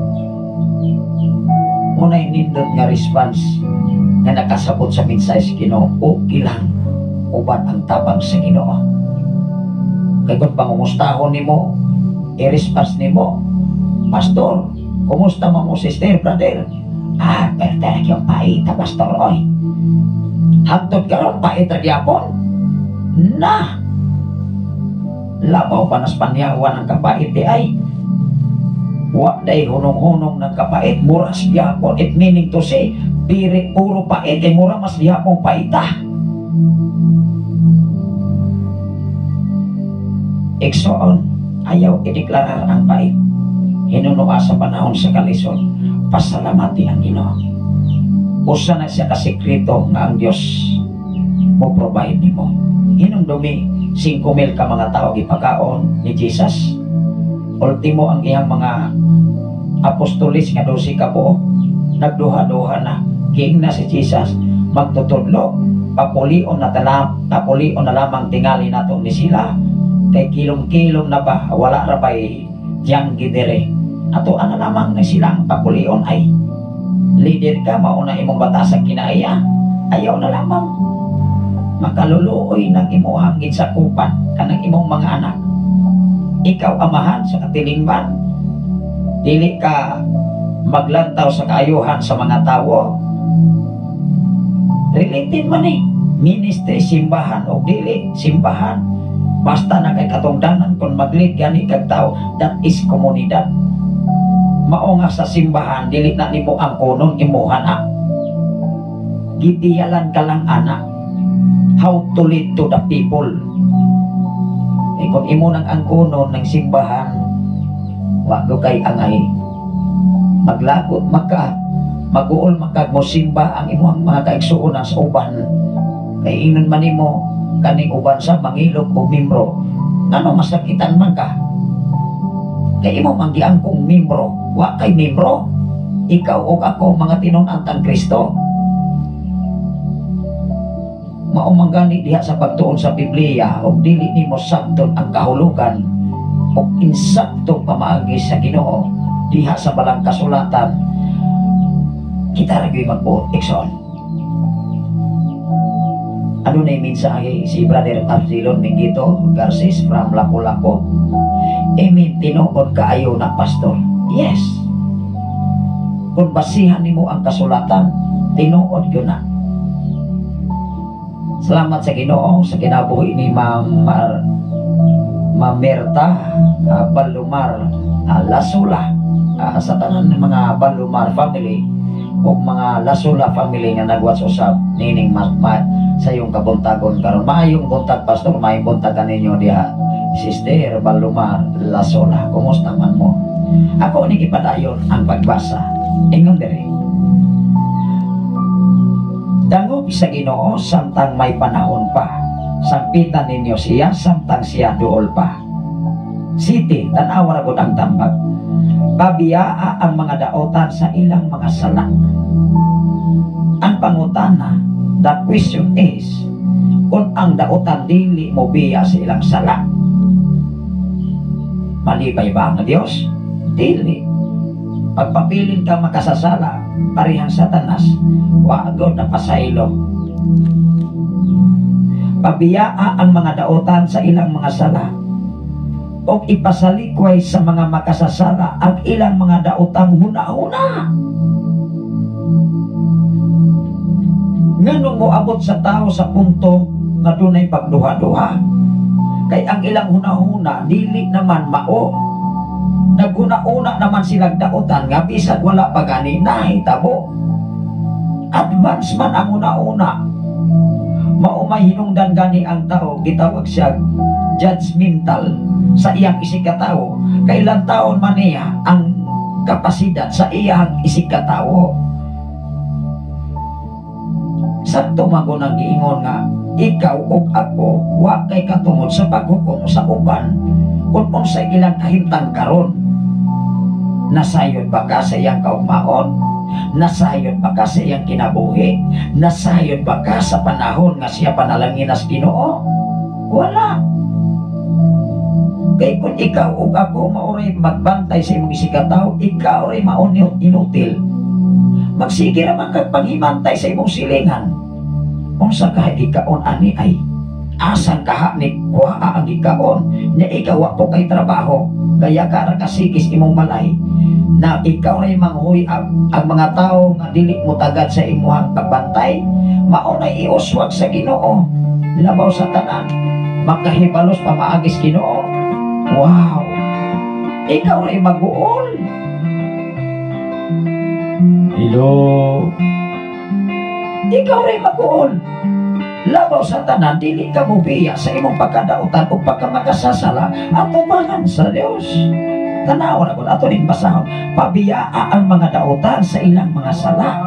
nga response na nakasabot sa mensahe sa Ginoo. Okay lang uban ang tabang sa Ginoo. Kaya kung pangumustahon nimo i-response nimo, pastor kumusta mo sister brother, pertalag yung paita pastor oy hangtod karon paita diapon na labaw panas panyawan ang kapait di ay wa day hunong-hunong ng kapait muras diapon. It meaning to say piri puro pait kay mura mas diapong paita. Iksoon ayaw ideklarar ang pait hinunua sa panahon sa kalisod pasalamati ang Ginoo. Usa na siya kasekreto nga ang Dios mo provide nimo. Hinumdumi 5,000 ka mga tao gipakaon ni Jesus. Ultimo ang iyang mga apostolis nga 12 ka po nagduha-duha na King na si Jesus magtutudlo. Papulion na lamang tingali nato ni sila. Kay kilom-kilom na ba, wala ra ba'y diyang gidere. Ato ana lamang na silang papulion ay leader ka, mauna imong batasang kinaaya. Ayaw na lamang. Makaluluoy ng imo hangin sa kupan kanang imong mga anak. Ikaw amahan sa katilingban. Dili ka maglantaw sa kaayuhan sa mga tao. Related man eh. Ministry, simbahan o dili simbahan. Basta na kay katungdanan kung mag-lead gani kag tao, that is komunidad. Mao nga sa simbahan dili na nimo ang kunon imuhan na. Gidiyalan ka lang anak. How to lead to the people. Eh kung imo nang ang kunon ng simbahan, wa do kay angay. Maglagot maka, mag-uol makag mo simba ang imong mga kaigsuonan sa uban. Kay inon man nimo kaning uban sa mangilog o membro. Ngano masakitan man ka? Kay imo manggiang kong membro, wa kay membro. Ikaw o ako mga tinun-antang Kristo. Maumangani diha sa pagtuon sa Biblia o dili nimo sabton ang kahulugan o insakto pamaagi sa Ginoo diha sa balang kasulatan. Kita ra gyud magbuot ikson. Ano na yung mensahe si Brother Absilon Mingito Garces from Lapu-Lapu? Emi tinuod kaayo na pastor. Yes. Kung basihan nimo ang kasulatan, tinuod yun na. Salamat sa Ginoo sa kinabuhi ni Ma'am Merta Balumar Lasula sa tanan ng mga Balumar family o mga Lasula family nga nagwatch usab nining sa iyong kabuntagon karon. Maayong buntag pastor, maayong buntag kaninyo diha Sister Balumar Lasula. Kumusta man mo? Ako ni ipadayon ang pagbasa. Ingon diri. Dangog sa Ginoo samtang may panahon pa. Sampitan ninyo siya samtang siya duol pa. Siti, tanawa ra gud ang tambag. Pabiyaa ang mga daotan sa ilang mga sala. Ang pangutana, the question is, kung ang daotan dili mo biya sa ilang sala, malibay ba ang Diyos? Dili. Pagpabilin ka makasasala, parihang Satanas, wagod na pasaylo. Pabiyaa ang mga daotan sa ilang mga sala, o ipasalikway sa mga makasasala ang ilang mga daotang huna-huna. Nganong mo abot sa tao sa punto na dunay pagduha-duha? Kay ang ilang huna-huna dili naman mao. Naguna-una naman silang daotan nga bisag wala pa gani nahitabo. Advance man ang una-una. Mao may hinungdan gani ang tao, gitawag siya judgmental sa iyang isikatawo. Kailan taon man niya ang kapasidad sa iyang isikatawo. Sakto magunang giingon nga ikaw o ako wa kay katungod sa paghukom sa uban kung unsay ilang kahimtang karon. Nasayod ba ka sa iyang kaugmaon? Nasayod ba ka sa iyang kinabuhi? Nasayod ba ka sa panahon nga siya panalangin as Ginoo? Wala. Kaya kung ikaw o ako maoray magbantay sa imong isikataw, ikaw ray maunit inutil. Magsige naman kag paghimantay sa imong silingan. Unsa ka ikaon ani ay asan kaha ni kuha ang ikaon na ikaw wa po kay trabaho kaya ka ra kasikis imong balay na ikaw ay manghuy ang mga tao nga dili mo tagad sa imuhang pagbantay. Mao na iuswag sa Ginoo, labaw sa tanan, makahibalos pa maagis Ginoo. Wow, ikaw ay mag-uol. Hello, ikaw ay mag-uol. Labaw sa tanan, dili ka mo biya sa imong pagkadautan o pagkamakasasala at tumangan sa Diyos. Tanaw na kung ato ning basahon, pabiyaa ang mga dautan sa ilang mga sala.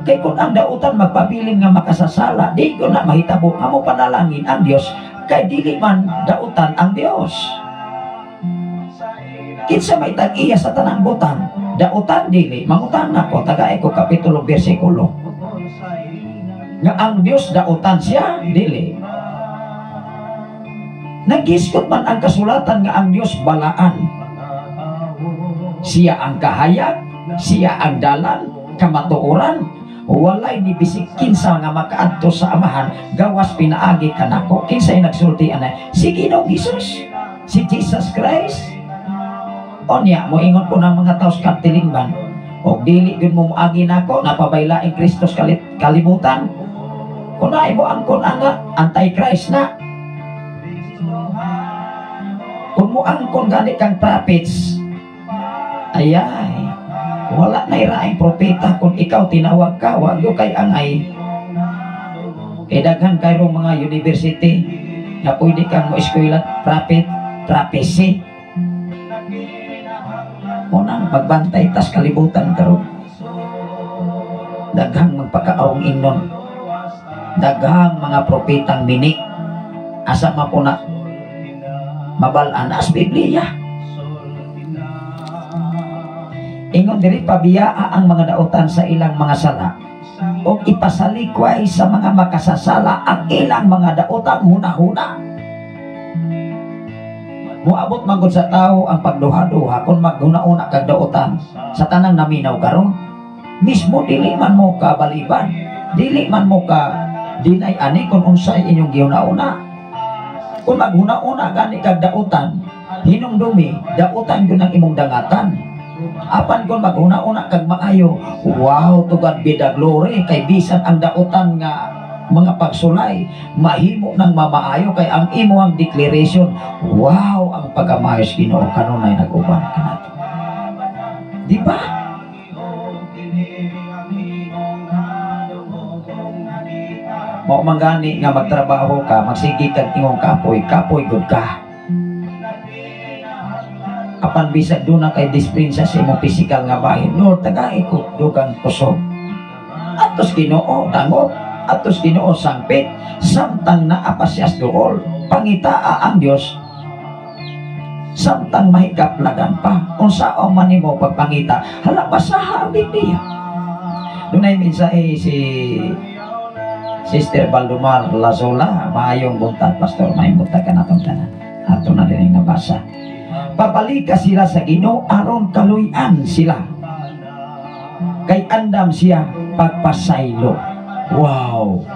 Kay kung ang dautan magpabilin nga makasasala, di ko na mahitabo nga mo panalangin ang Diyos, kay dili man dautan ang Diyos. Kinsa may tag-iya sa tanang butang, Dautan dili, mangutan nako tagay ko kapitulo bersikulo. Nga ang Dios dautan siya dili. Nagiskot man ang kasulatan nga ang Dios balaan. Siya ang kahayag, siya ang dalan, kamatuoran. Walay ni bisik kinsa nga makaadto sa amahan, gawas pinaagi kanako. Kinsay nagsulti ana? Si Ginoong Hesus, si Jesus Christ. Onya mo ingon ko ng mga taos katilingban, og dili gyud mo moagi nako napabaylaing Kristos kalibutan. Kunay mo angkon ana anti-Christ na. Kung mo angkon gani kang prophets, ayay, wala na iraing propeta kung ikaw tinawag ka, wag yo kay angay. Kay daghan kayo mga university na pwede kang mo eskwela prophet, prophecy. Unang magbantay tas kalibutan karon. Daghang magpakaawong ingnon. Daghang mga propetang minik. Asa mapuna mabalaan as Biblia. Ingon diri pabiyaa ang mga dautan sa ilang mga sala o ipasalikway sa mga makasasala ang ilang mga dautan huna-huna. Muabot manggod sa tao ang pagduha-duha kung maghuna-una kag dautan sa tanang naminaw karon. Mismo dili man mo ka baliban, dili man mo ka dinay ani kung unsay inyong gihuna-una. Kung maghuna-una gani kag dautan, hinumdumi dautan gyud ang imong dangatan. Apan kung maghuna-una kag maayo, wow, to God be the glory. Kay bisan ang dautan nga mga pagsulay mahimo ng mamaayo kay ang imuhang declaration, wow, ang pagamayos Ginoo kanunay nag-uban kanato. Di ba? Mo mangani nga magtrabaho ka, magsigi kag imong kapoy good ka. Apan bisag doon na kay dispensa sa imong physical nga bahin, Lord, tagay ko dugang kusog. Atos Ginoo tanggop, atos Ginoo sangpit, samtang naapasyas dool, pangitaa ang Dios. Samtang mahikaplagan pa, unsaon man nimo pagpangita, hala basaha ang Biblia. Dunay mensahe si Sister Baldomar Lazola, maayong buntag pastor, maayong buntag ka natong tanan. Ato na din nabasa. Papalika sila sa Ginoo aron kaluy-an sila. Kay andam siya pagpasaylo. Wow.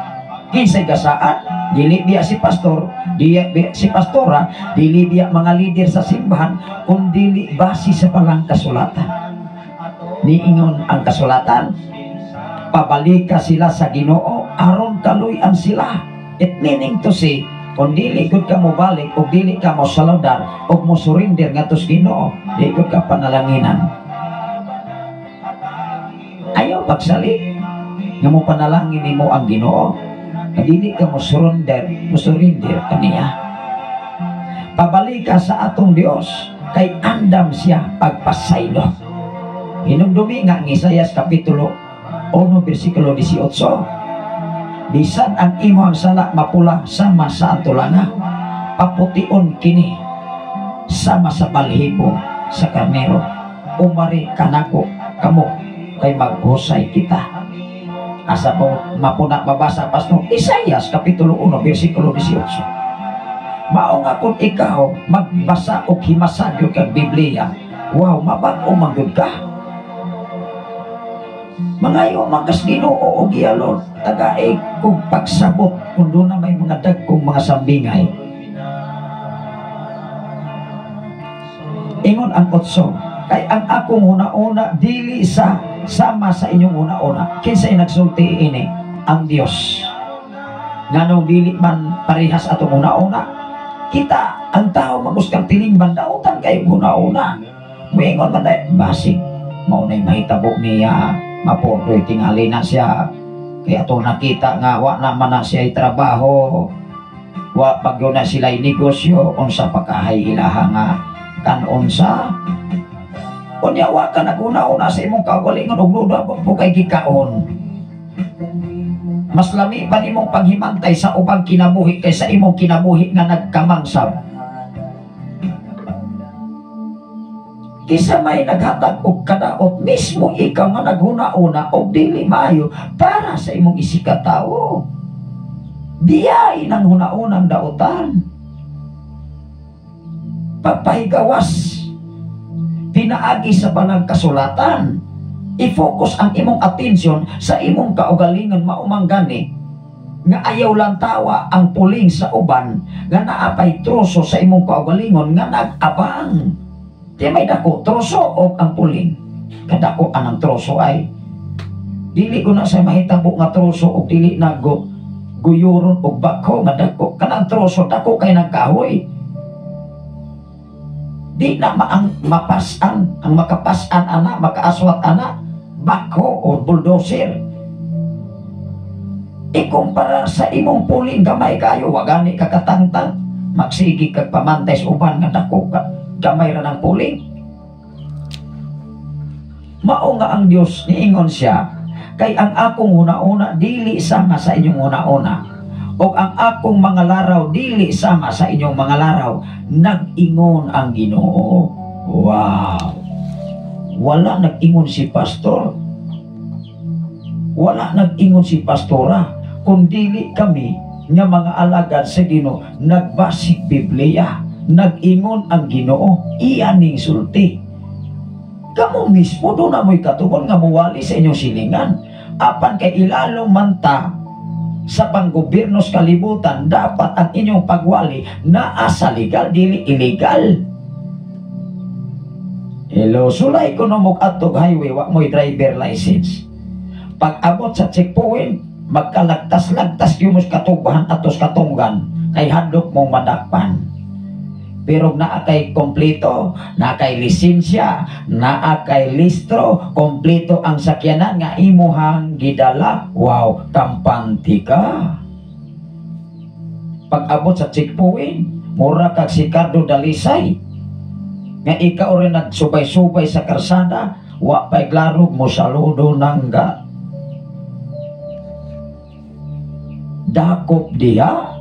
Kinsay gasaan, dili biya si pastor, si pastora, dili biya mga leader sa simbahan, kung dili base sa palang kasulatan. Niingon ang kasulatan, pabalika sila sa Ginoo aron kaluy-an sila. It meaning to say, kung dili gud ka mo balik o dili ka mo saludar o mo surrender nga tos Ginoo, di gud ka panalanginan. Ayaw pagsali nga mo panalangin nimo ang Ginoo, nga dili ka mo surrender kaniya. Pabalik ka sa atong Dios kay andam siya pagpasaylo. Hinumdumi nga ang Isaias kapitulo 1 bersikulo 18. Bisan ang imong sala mapula sama sa antulanga, papution kini sama sa balhibo sa karnero. Umari kanako kamo kay maghusay kita. Asa po mapuna mabasa pastor Isaias kapitulo 1 bersikulo 18. Mao nga kung ikaw magbasa og himasagyo kag Biblia, wow, mabag-o manggod ka. Mangayo magas Ginoo og iya Lord, tagaig kog pagsabot kung doon na may mga dagkong mga sambingay. Ingon ang 8, kay ang akong una-una dili sa sama sa inyong una-una. Kinsay nagsulti ini? Ang Dios. Nganong dili man parehas atong una-una, kita ang tao maguskang tilingban dautan kay una-una. Moingon man dahil basig mao nay mahitabo niya mapodoy tingali na siya, kaya ito nakita nga wa naman na siya trabaho, wa pagyo na sila negosyo, unsa pagkahay ilaha nga kanunsa kunya wa ka naguna-una sa imong kaugalingon og luda po kay gikaon. Mas lami pa nimong paghimantay sa ubang kinabuhi kaysa imong kinabuhi nga nagkamangsab. Kisa may naghatag og kadaot mismo ikaw nga naghuna-una og dili maayo para sa imong isikatawo. Biyay ng huna-unang daotan. Pagpahigawas, pinaagi sa banang kasulatan, i-focus ang imong atensyon sa imong kaugalingon maumang gani nga ayaw lang tawa ang puling sa uban nga naapay troso sa imong kaugalingon nga nag-abang. Di may dako troso o ang puling. Kadako anang troso ay dili ko na sa mahitabo nga troso o dili na guyuron o bako nga dako. Kanang troso dako kay nagkahoy. Di na mapasan, ang makapasan ana, makaaswat ana, bako o bulldozer. Ikumpara sa imong puling gamay kayo, wagani kakatangtang, magsigi kag pamantay sa uban nga dako ka. Gamay ra ng puling. Mao nga ang Dios niingon siya, kay ang akong una-una dili sama sa inyong una-una, o ang akong mga laraw dili sama sa inyong mga laraw. Nag-ingon ang Ginoo. Wow! Wala nag-ingon si pastor. Wala nag-ingon si pastora. Kung dili kami nga mga alagad sa Ginoo nagbasik Biblia, nag-ingon ang Ginoo, iyaning sulti. Kamu mismo doon na mo'y katubon nga muwali sa inyong silingan. Apan kay ilalo man ta sa panggobyerno sa kalibutan, dapat ang inyong pagwali naa sa legal, dili illegal. Hello, sulay ko no atog highway, wa mo'y driver license. Pag abot sa checkpoint, magkalagtas-lagtas yung mas katubahan atos katunggan, kay handok mong madakpan. Pero naa kay kompleto, naa kay lisensya, naa kay listro, kompleto ang sakyanan nga imuhang gidala. Wow, kampante ka. Pag abot sa checkpoint, mura kag si Cardo Dalisay, nga ikaw rin nagsubay-subay sa karsada, wa pa'y klarog mo saludo nangga. Dakop diha.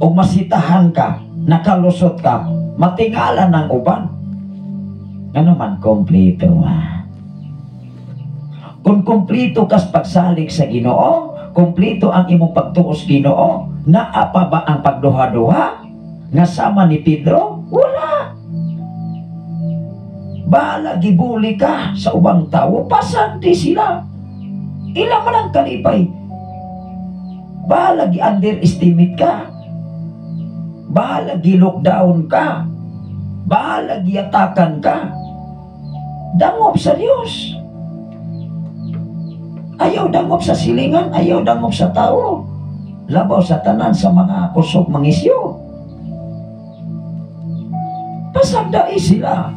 O masitahan ka, nakalusot ka, matingala ng uban. Ano man kompleto ha? Kung kompleto kas pagsalig sa Ginoo, kompleto ang imong pagtuos Ginoo, naa pa ba ang pagduha-duha? Nga sama ni Pedro? Wala. Bahala gibuli ka sa ubang tao, pasandi sila. Ilang man ang kalipay. Bahala gi-underestimate ka. Bahala gi-lockdown ka. Bahala gi-atakan ka. Dangop sa Diyos. Ayaw dangop sa silingan, ayaw dangop sa tao. Labaw sa tanan sa mga kusog mangisyo. Pasagdai sila.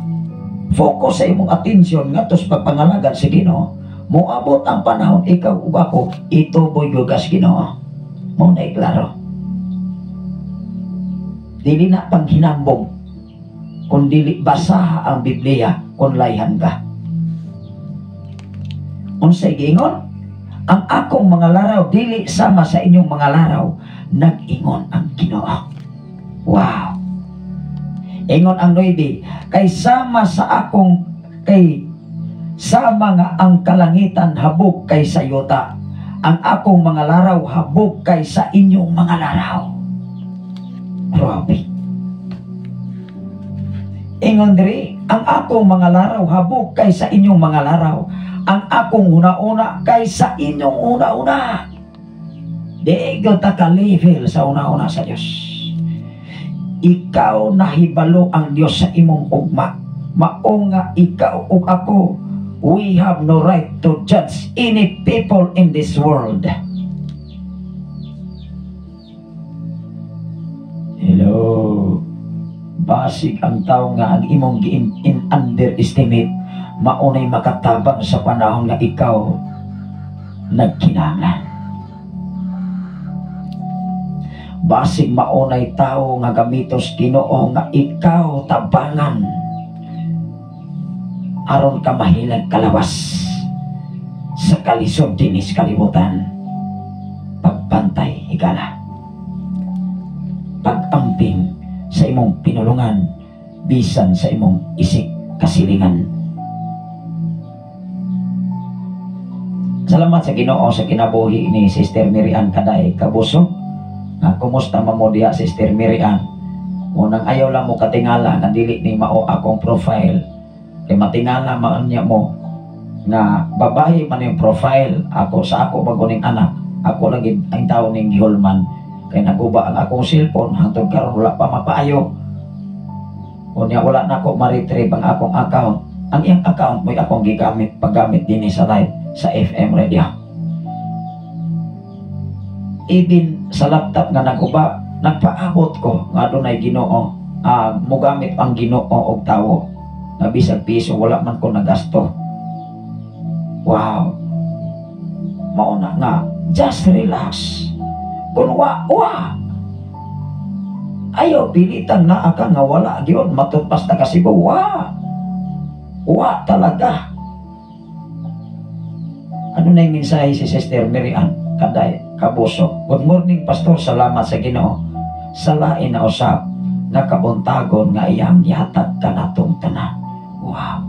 Focus sa imong atensyon nga tos pagpangalagan si Ginoo. Moabot ang panahon ikaw ug ako ituboy gugas Ginoo. Mo na iklaro. Dili na pang hinambog, kung dili basa ang Biblia, kung layhan ka. Unsay giingon? Ang akong mga laraw dili sama sa inyong mga laraw. Nag-ingon ang Ginoo. Wow! Ingon ang 9, kay sama sa akong sama nga ang kalangitan habog kay sa yuta. Ang akong mga laraw habog kay sa inyong mga laraw. Grabe. Ingon diri, ang akong mga laraw habog kay sa inyong mga laraw. Ang akong una-una kay sa inyong una-una. Di ikaw taka-level sa una-una sa Diyos. Ikaw nahibalo ang Diyos sa imong ugma. Mao nga ikaw ug ako, we have no right to judge any people in this world. Hello. Basig ang tao nga ang imong underestimate, maunay makatabang sa panahon nga ikaw nagkinahanglan. Basig maunay tao nga gamitos Ginoo nga ikaw tabangan aron ka mahilag kalawas sa kalisod dinis kalibutan. Pagpantay higala, pag-amping sa imong pinulungan bisan sa imong isik kasilingan. Salamat sa Ginoo sa kinabuhi ni Sister Miriam Kaday Kabusog. Kumusta mo diha, Sister Miriam? Unang ayaw lang mo katingala nga dili ni mao akong profile. Kay matingala man niya mo nga babae man yung profile. Ako sa ako baguning anak, ako lagi ang tao ning gihulman. Kay naguba ang akong cellphone hangtod karon wala pa mapaayo. Unya wala na ako ma-retrieve ang akong account. Ang iyang account mo'y akong gigamit paggamit din sa live sa FM radio. Even sa laptop nga naguba, nagpaabot ko nga dunay Ginoo, mugamit ang Ginoo og tawo na bisag piso wala man ko nagasto. Wow, mauna nga, just relax. Kung ayaw pilitan na aka nga wala gyud matutpas na kasi talaga. Ano na yung mensahe si Sister Miriam Kaday Kabusog? Good morning, Pastor. Salamat sa Ginoo sa lain na usap na kabuntagon nga iyang yatag kanatong tanan. Wow.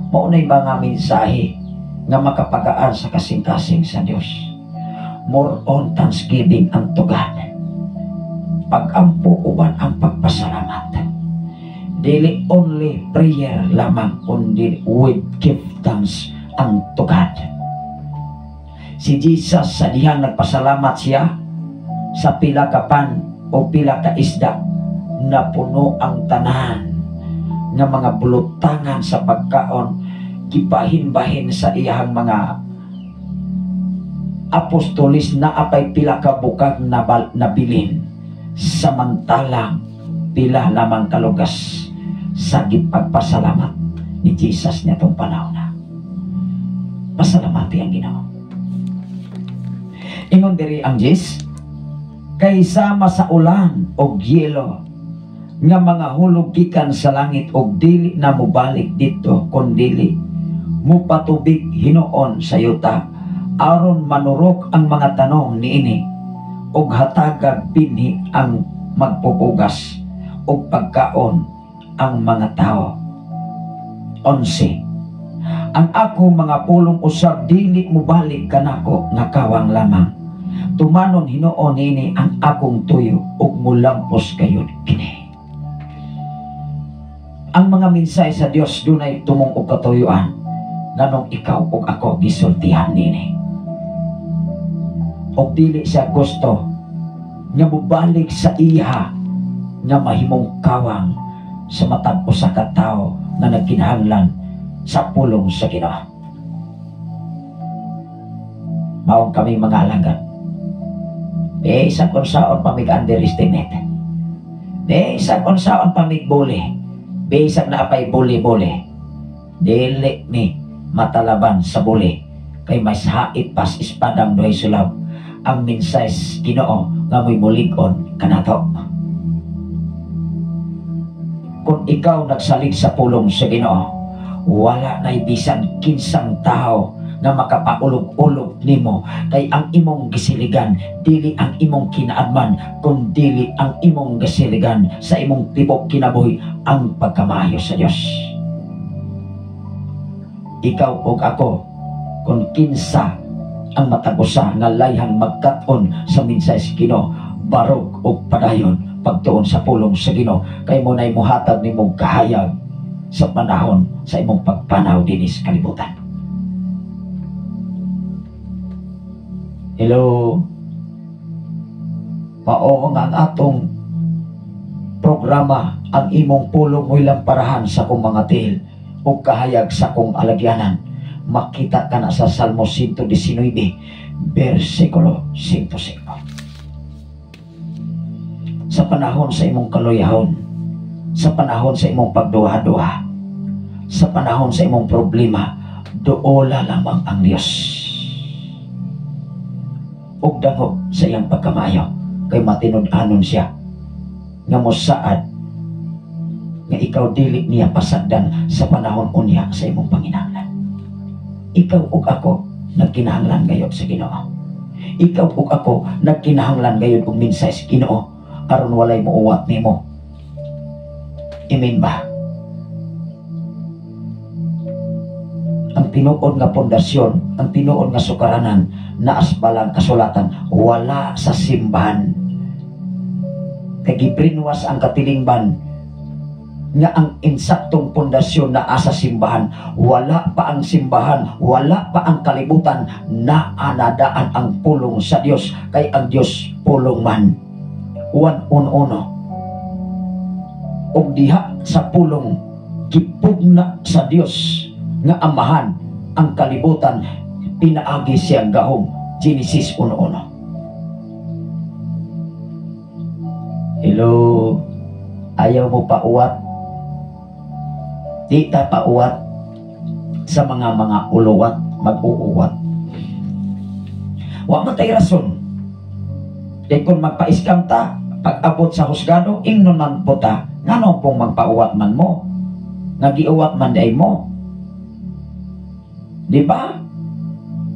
Maunay mga mensahe nga makapagaan sa kasing-kasing sa Dios. More on thanksgiving ang tugan. Pag-ampo uban ang pagpasalamat. Dili only prayer lamang, kundi with give thanks ang tugan. Si Jesus sa dihang nagpasalamat siya sa pila ka pan o pila ka isda na puno ang tanan nga mga bulutangan sa pagkaon kipahin-bahin sa iyang mga apostolis na apay pila ka bukag na bilin, samantalang pila lamang kalugas sa gipagpasalamat ni Jesus niya tong panahon na. Pasalamati ang Ginoo. Ingon diri ang Jis, kaysa sa ulan o yelo nga mga hulog gikan sa langit og dili na mubalik dito kundili mupatubig hinuon sa yuta aron manurok ang mga tanong niini og hatagag binhi ang magpupugas og pagkaon ang mga tao. 11. Ang akong mga pulong usab dili mubalik kanako nga kawang lamang. Tumanon hinuon nini ang akong tuyo ug mulampos kayo kini. Ang mga mensahe sa Dios dunay tumong og katuyuan nganong ikaw ug ako gisultihan nini. Og dili siya gusto nga mubalik sa iya nga mahimong kawang sa matag usa ka tawo na nagkinahanglan sa pulong sa Ginoo. Maong kami mga alagad. Isa kung saon pamig-underestimate. Isa kung saon pamig-bully. Bisag na apay bully-bully. Dili mi matalaban sa bully. Kay mas hait pas ispadang doy sulab. Ang mensahe Ginoo nga mo'y mulig-on kanato. Kung ikaw nagsalig sa pulong sa Ginoo, wala na'y bisan kinsang tao na makapaulog-ulog nimo, kay ang imong gisiligan dili ang imong kinaadman kundi ang imong gisiligan sa imong tibok kinabuhi ang pagkamayo sa Dios. Ikaw ug ako kung kinsa ang matagusa nga layhang magkat-on sa mensahe sa Ginoo, barog ug padayon pagtuon sa pulong sa Ginoo, kay mo na'y muhatag nimo kahayag sa panahon sa imong pagpanaw dinis kalibutan. Hello. Mao nga ang atong programa, ang imong pulong mo'y lamparahan sa kong mga tiil o kahayag sa kong alagyanan. Makita ka na sa Salmo 119, versikulo 105. Sa panahon sa imong kaluyahon, sa panahon sa imong pagduha-duha, sa panahon sa imong problema, doola lamang ang Dios. Ug dangog sa iyang pagkamayo, kay matinud-anon siya nga mosaad nga ikaw dili niya pasagdan sa panahon unya sa imong panginahanglan. Ikaw ug ako nagkinahanglan gayud sa Ginoo. Ikaw ug ako nagkinahanglan gayud og mensahe sa Ginoo aron walay muuwat nimo. Amen ba? Ang tinuod nga pundasyon, ang tinuod nga sukaranan, naas balang kasulatan, wala sa simbahan. Kay gibrinwas ang katilingban nga ang insaktong pundasyon naa sa simbahan, wala pa ang simbahan, wala pa ang kalibutan, naanadaan ang pulong sa Dios, kay ang Dios pulong man. Juan 1:1. Og diha sa pulong gipugna sa Dios nga amahan ang kalibutan, pinaagi siyang gahom. Genesis 1:1. Hello, ayaw mo pauwat? Di ta pauwat sa mga uluwat, mag-uuwat. Wa matay rason. Kaya kung magpa-iskam ta, pag-abot sa husgado, ingnonan po ta, ngano pong magpauwat man mo? Nagiuwat man day mo. Di ba?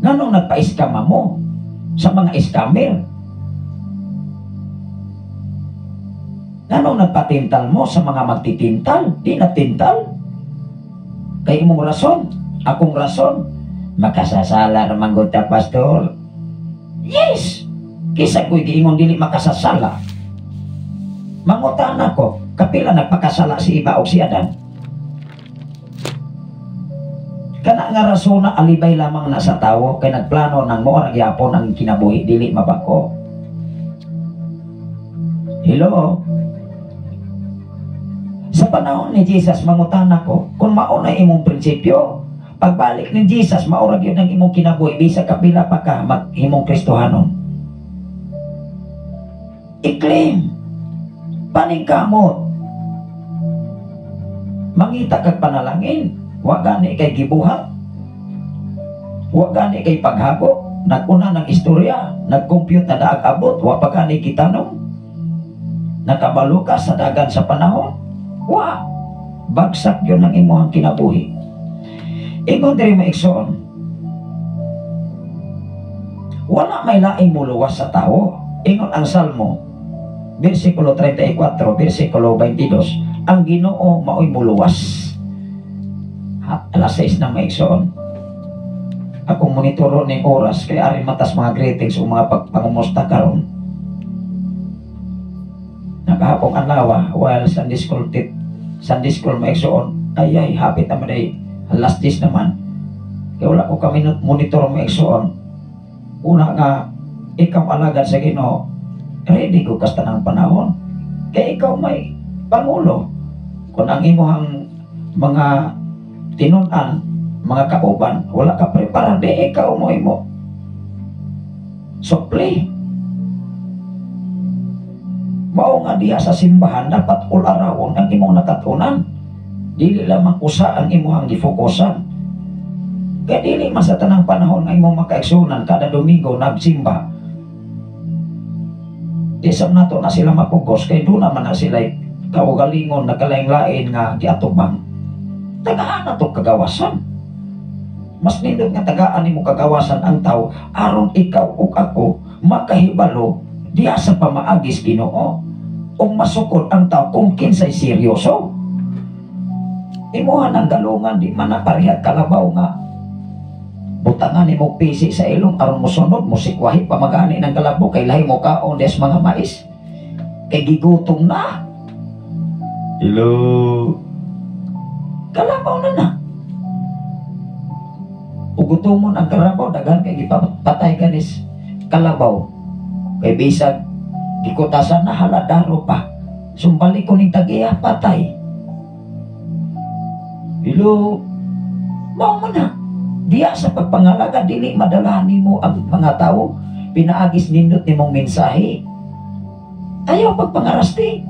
Ngano nagpa-iskama mo sa mga iskamer? Ngano nagpatintal mo sa mga magtitintal? Di natintal. Kay imong rason, akong rason, makasasala naman gud ta, pastor. Yes! Kisa ko'y giingon dili makasasala. Mangutan ako, kapila nagpakasala si iba o si Adan? Kana nga rason na alibay lamang na sa tawo, kay nagplano ng mo ang yapon ang kinabuhi, dili mabako. Hello? Sa panahon ni Jesus, mangutan ako, kung maunay imong prinsipyo, pagbalik ni Jesus, maurag yun ang imong kinabuhi, bisa kapila pa ka maghimong Kristohanon. I-claim, paningkamot, mangita kag panalangin, wa gani kay gibuhat, wa gani kay paghago, naguna ng istorya, nag-compute na daag abot, wa pa gani kitanong, nakabalo ka sa dagan sa panahon, wa, bagsak yun ang imong kinabuhi. Ingon diri maigsoon, wala may laing muluwas sa tao. Ingon ang Salmo, versikulo 34, versikulo 22, ang Ginoo mao'y muluwas. Alas 6 na maigsoon. Akong monitoro ng oras, kaya arin matas mga greetings o mga pangumusta karon. Nakahapong anlawa, while Sunday school maigsoon, ay hapit naman ay alas 10 naman. Kaya wala ko kami monitor maigsoon. Una nga, ikaw alagad sa Ginoo, ready ko kasta ng panahon. Kaya ikaw may pangulo. Kung ang imuhang mga tinunan, mga kauban, wala ka prepara, di ikaw mo. Supli. Mao nga diha sa simbahan, dapat ularawon ang imong nakatunan. Dili lamang usa ang imong gifokusan. Kaya dili man sa tanang panahon nga imong makaigsunan kada Domingo nagsimba. Di sa nato na sila mapugos, kaya doon naman na sila kaugalingon, nagkalain-lain nga giatubang. Tagaan na itong kagawasan. Mas nindot nga tagaan ni mo kagawasan ang tao, aron ikaw o ako makahibalo diya sa pamaagis Ginoo o masukod ang tao kung kinsay seryoso. Imuhan ang galungan, di man na parihag kalabaw nga butangan ni mo pisi sa ilong aron mo sunod mo sikwahi pamagani ng kalabo kay lahi mo kaon des mga mais kay gigutom na. Hello, kalabaw na ugutomon ang kalabaw, dagan kay gipatay ka nis kalabaw kay bisag gikutasan na haladaro pa sumbalik ko ning tagiya patay. Hello, mao man na diya sa pagpangalaga, dili madalani mo ang mga tao, pinaagis nindot ni mong mensahe. Ayaw pagpangarasti.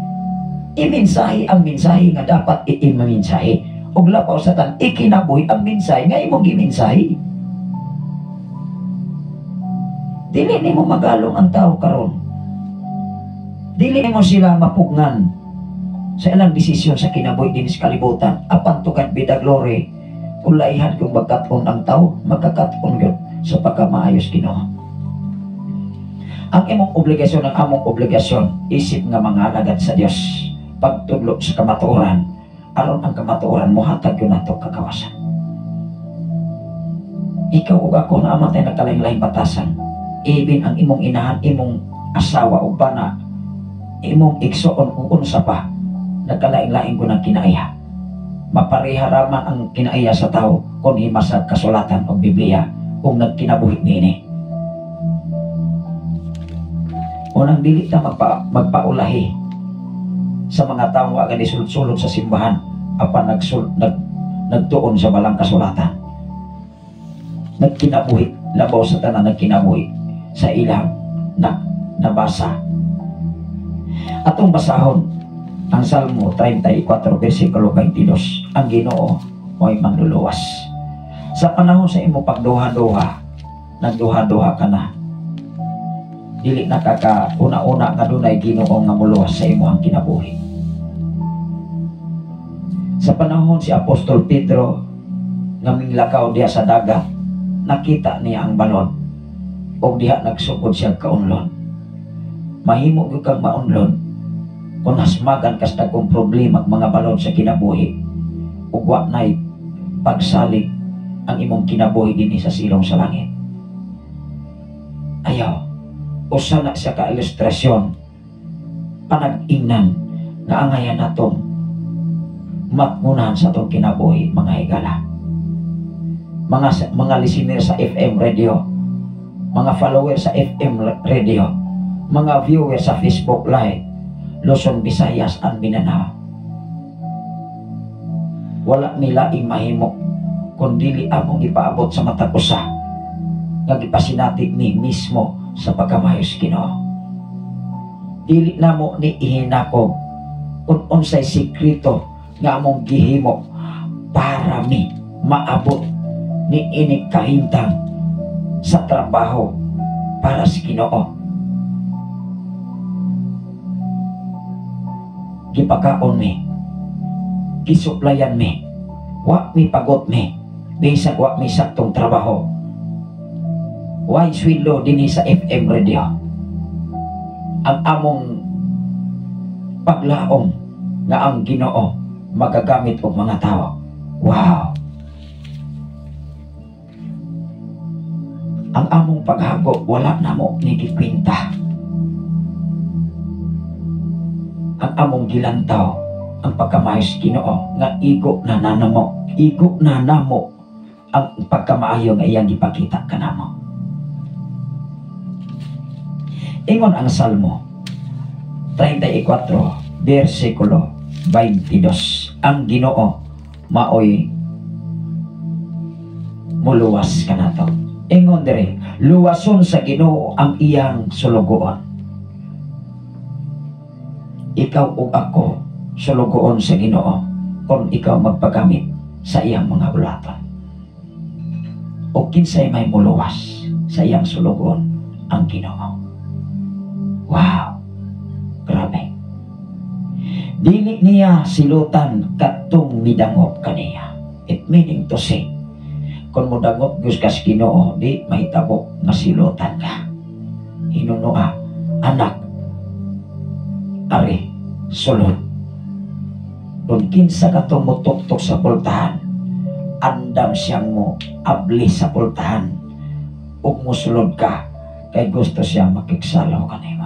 I-mensahe ang mensahe nga dapat i-mensahe. Og lapaw sa tan, ikinabuhi ang mensahe nga imong gimensahe. Dili ni mo magalong ang tao karon. Dili ni mo sila mapugnan sa ilang desisyon sa kinabuhi din sa kalibutan. Apan tukat bida glory. Kung laihan kung magkataon ang tao, magkakataon yun sa pagkamaayos Ginoo. Ang imong obligasyon, ang among obligasyon, isip nga mga alagad sa Dios. pagtudlo sa kamatuoran aron ang kamatuoran mohatag yun nato kagawasan. Ikaw ug ako na amatay nagkalain-laing batasan, even ang imong inahan, imong asawa o bana, imong igsoon kung unsa pa, nagkalain-lain ko ng kinaiya. Mapareha raman ang kinaiya sa tao kung himasag kasulatan o Biblia kung nagkinabuhi nini. Unang dili na magpaulahi sa mga tao nga gani sulod-sulod sa simbahan apan nagtuon sa balang kasulatan. Nagkinabuhi, labaw sa tanan nagkinabuhi sa ilang nabasa. Atong basahon ang Salmo 34 versikulo 22. Ang Ginoo mo'y manluluwas. Sa panahon sa imo pagduha-duha, nagduha-duha ka na. Dili nakakauna-una nga dunay Ginoo nga muluwas sa imo ang kinabuhi. Sa panahon si Apostol Pedro nga minglakaw diha sa dagat, nakita niya ang balon o diha nagsugod siya kaunlon. Mahimo gyud kang maunlon kung hasmagan kas dagkong problema mga balon sa kinabuhi ug wa nay pagsalig ang imong kinabuhi dinhi sa silong sa langit. Ayaw, usa na siya ka ilustrasyon panag-ingnan nga angayan natong matmunan sa atong kinabuhi mga higala. Mga listener sa FM radio, mga follower sa FM radio, mga viewer sa Facebook Live, Luzon, Visayas, and Mindanao. Wala nila mahimo kundi among ipaabot sa mata usa nga gipasinatig ni mismo sa pagkamayos Ginoo. Dili namo ni ihinakog kung unsay sikreto nga among gihimo para mi maabot ni ining kahintang sa trabaho para sa Ginoo. Gipakaon mi, gisuplayan mi, wa mi pagot mi, bisag wa mi saktong trabaho. Why swilo dinhi sa FM radio? Ang among paglaom nga ang Ginoo magagamit og mga tao. Wow! Ang among paghago wala namo ni gikwinta. Ang among gilantaw ang pagkamayos Ginoo nga igo na namo ang pagkamaayo nga iyang gipakita kanamo. Ingon ang Salmo 34 versikulo 22, ang Ginoo maoy muluwas kanato. Ingon dire, luwason sa Ginoo ang iyang sulugoon. Ikaw o ako sulugoon sa Ginoo kung ikaw magpagamit sa iyang mga bulaton. O kinsay may muluwas sa iyang sulugoon ang Ginoo. Wow! Grabe. Dili niya silutan katong midangop kaniya. It meaning to say, kung mo dangop Diyos kas Ginoo, di mahitabo nga silutan ka. Hinunoa, anak, ari, sulod. Kung kinsa ka itong mutuktok sa pultahan, andam siyang mo abli sa pultahan, ug musulod ka, kay gusto siyang makiksalaw kanimo.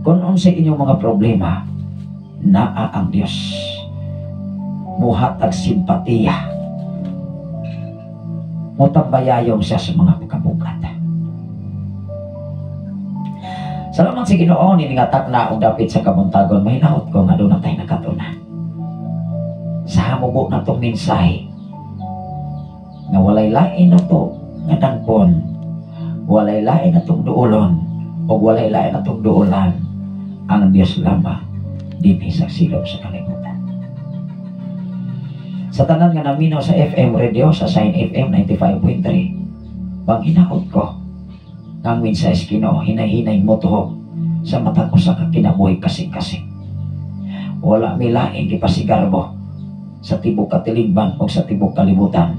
Kung sa inyong mga problema, naa ang Diyos muhatag simpatiya, mutambayayong siya sa mga pagkabukat. Salamat sa Ginoo niningatak na og dapit sa kabuntagon, mahinaot ko nga doon na tayo nakatunan sa hamubo na itong mensahe nga walay lain na ito nga dangpon, walay lain na itong duulon o walay lain na itong duulan ang Diyos lamang dinhi sa silog sa kalibutan. Sa tanan nga naminaw sa FM radio sa Sign FM 95.3, manghinaot ko ang mensahe sa Ginoo hinay-hinay mo tuhog sa mata ko sa kinabuhi kasing-kasing. Wala milaing gipasigarbo sa tibok katilingban o sa tibok kalibutan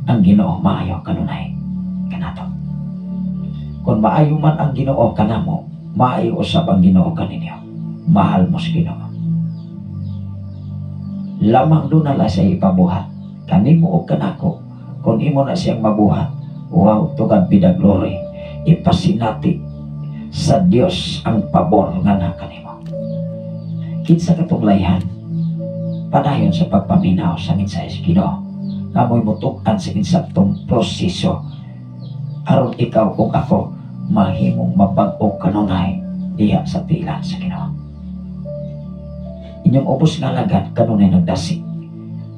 ang Ginoo maayo kanunay kanato. Kung maayo man ang Ginoo kanamo, maayo usab ang Ginoo kaninyo. Mahal mo sa Ginoo. Lamang doon na siya ipabuhat. Kanimo o kanako, kung imo na siyang mabuhat, wow, to God be the glory. Ipasinati sa Dios ang pabor nga na kanimo. Kinsa katong layhan, padayon sa pagpaminaw sa minsay sa Ginoo. Kamoy mutukan sa kinsatong proseso aron ikaw kung ako mahimong mabag-o kanunay diha sa tila sa Ginoo. Inyong ubos nga alagad kanunay nagdasig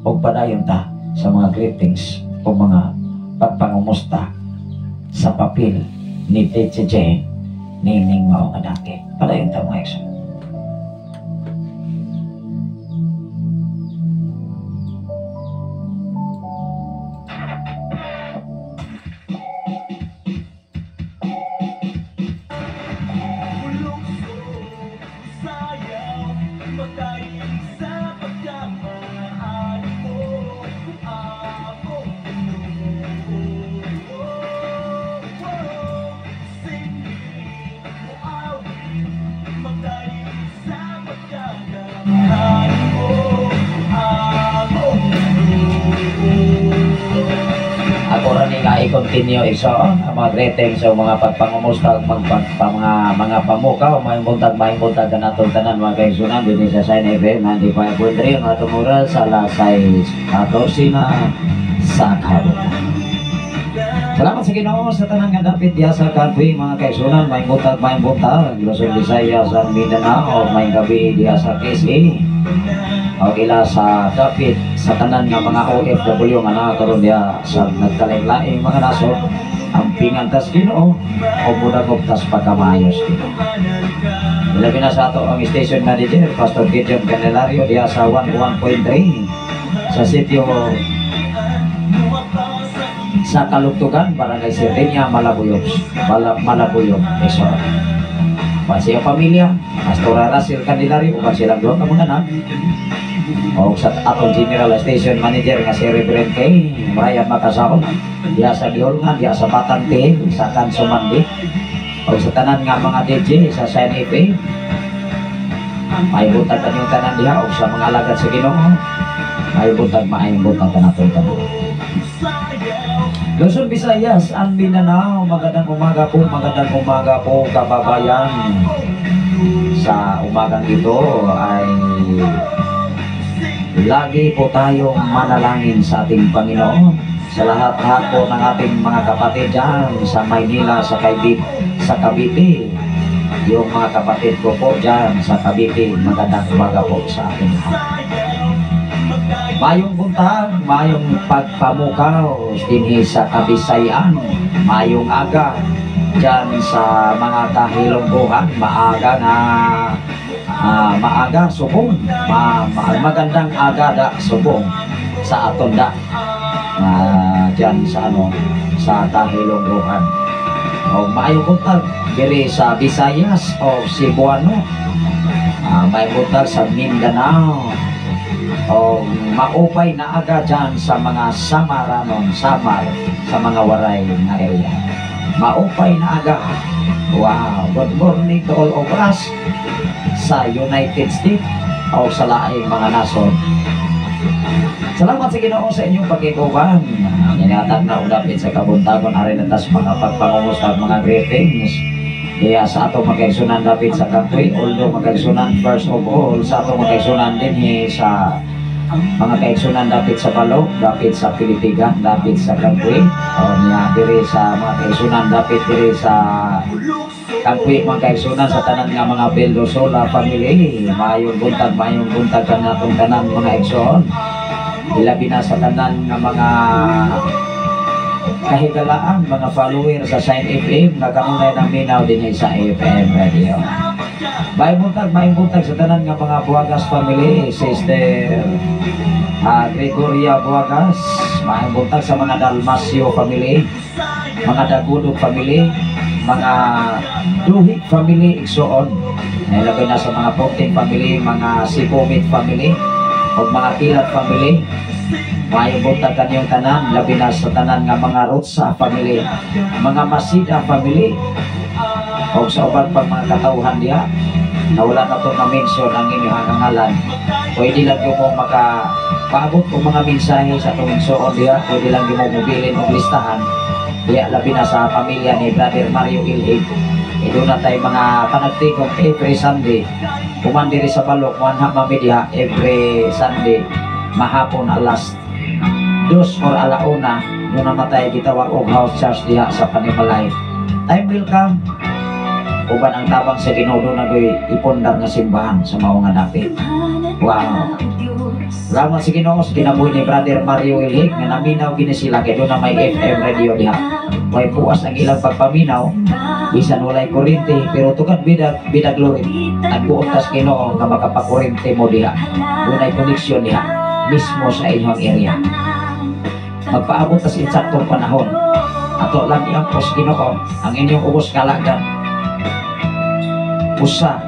o padayon ta sa mga greetings o mga pagpangumusta sa papel ni TJ Nining Mao nga dati. Padayon ta mga ekso. Ako rin nga i-continue iso ang mga greetings sa mga pagpangumusta mga pamukaw, may buntag ka natong tanan mga kaigsunan din sa Sign FM 95.3 mga tumura sa lasay 14 na sa kabutan. Salamat sa Ginoo sa tanan nga dapit diha sa country mga kaigsunan, may buntag Luzon, Visayas, Mindanao, may gabi diha sa KSA. O ila sa dapit sa tanan nga mga OFW nga nakakaroon diya sa nagkalain-laing mga naso ang pingantas Ginoo o budagog tas pagkamayos Ginoo. Ilabi na sa ato ang station manager Pastor Gideon Candelario diya sa 101.3 sa sitio sa Kalugtugan, Barangay Sirdeña, Malabuyog, Quezon. Pa siya pamilya, Pastor Russell Candelario, pa silang doon ka muna na. O sa atong General Station Manager nga si Reverend K. Brian Makasaon, diya sa Giolngan, diya sa Batang Tehil, sa Kansumandi. O sa tanan nga mga DJ sa Sign FM, may butag kanyang tanan diha o sa mga alagad sa Ginoo. May butag ka na itong tanan. Luzon, Visayas, ang Mindanao, magandang umaga po kababayan. Sa umagang ito ay lagi po tayong manalangin sa ating Panginoon sa lahat-lahat po ng ating mga kapatid dyan sa Maynila, sa Cavite. Yung mga kapatid ko po dyan sa Cavite, magandang umaga po sa ating lahat. Mayong buntag, mayong pagpamukaw dinhi sa Kabisayan, mayong aga dyan sa mga kahilongguhan, maaga subong, magandang aga da subong sa aton da dyan sa sa kahilongguhan. O mayong buntag diri sa Visayas o Cebuano, may buntag sa Mindanao. O maupay na aga dyan sa mga samar sa mga waray na area. Maupay na aga. Wow, good morning to all of us sa United States o sa laing mga nason. Salamat sa Ginoo sa inyong pagkikuban. Inatag na ulapit sa kabuntagon arin natas mga pagpangumusta mga greetings. Kaya sa atong magkaigsunan dapit sa country, although magkaigsunan first of all sa atong magkaigsunan din sa mga kaigsunan dapit sa Balog, dapit sa Pilitigan, dapit sa Kangkwi, o niya diri sa mga kaigsunan dapit diri sa Kangkwi, mga kaigsunan sa tanan nga mga Beldosola family. Mayong buntag ka natong tanan mga igsoon. Ilabi na sa tanan nga mga kahigalaan, mga follower sa Sign FM na kanunay ng minaw din sa FM Radio. Mayong buntag sa tanan nga mga Buagas family, Sister Gregoria Buagas. Mayong buntag sa mga Dalmasio family, mga Dagudog family, mga Duhig family, Igsoon. Nilagay na sa mga Pokting family, mga Sipomit family, o mga Kilat family. Mayong buntag kanyang tanan, labi na sa tanan nga mga Rotsa family, mga Masida family, o sa uban pang mga katauhan diha na wala na itong na-mention ang inyong ngalan, pwede lang yung mo makapaabot kung mga mensahe sa itong mensoon diha, pwede lang yung mo mobilin o listahan diha, labi na sa pamilya ni Brother Mario Ilhig. Doon na tayo mga panagtigong every Sunday, kumandiri sa Balok, Manha Mamidia, every Sunday, mahapon alas 2 or alauna, doon naman tayo gitawag og house church diha sa Panimalay. Time will come, uban ang tabang sa Ginoo na goy ipundar nga simbahan sa mao nga dapit. Wow! Salamat sa Ginoo sa kinabuhi ni Brother Mario Ilhig nga naminaw gini sila kay doon na may FM radio diha. May buwas ang ilang pagpaminaw, bisan walay kuryente, pero tukad bidag glory. Nagbuot tas Ginoo nga makapakuryente mo diha. Doon ay koneksyon diha mismo sa inyong area. Magpaabot tas insaktong panahon. Ato lang iangkos Ginoo ang inyong ubos kalagan. Usa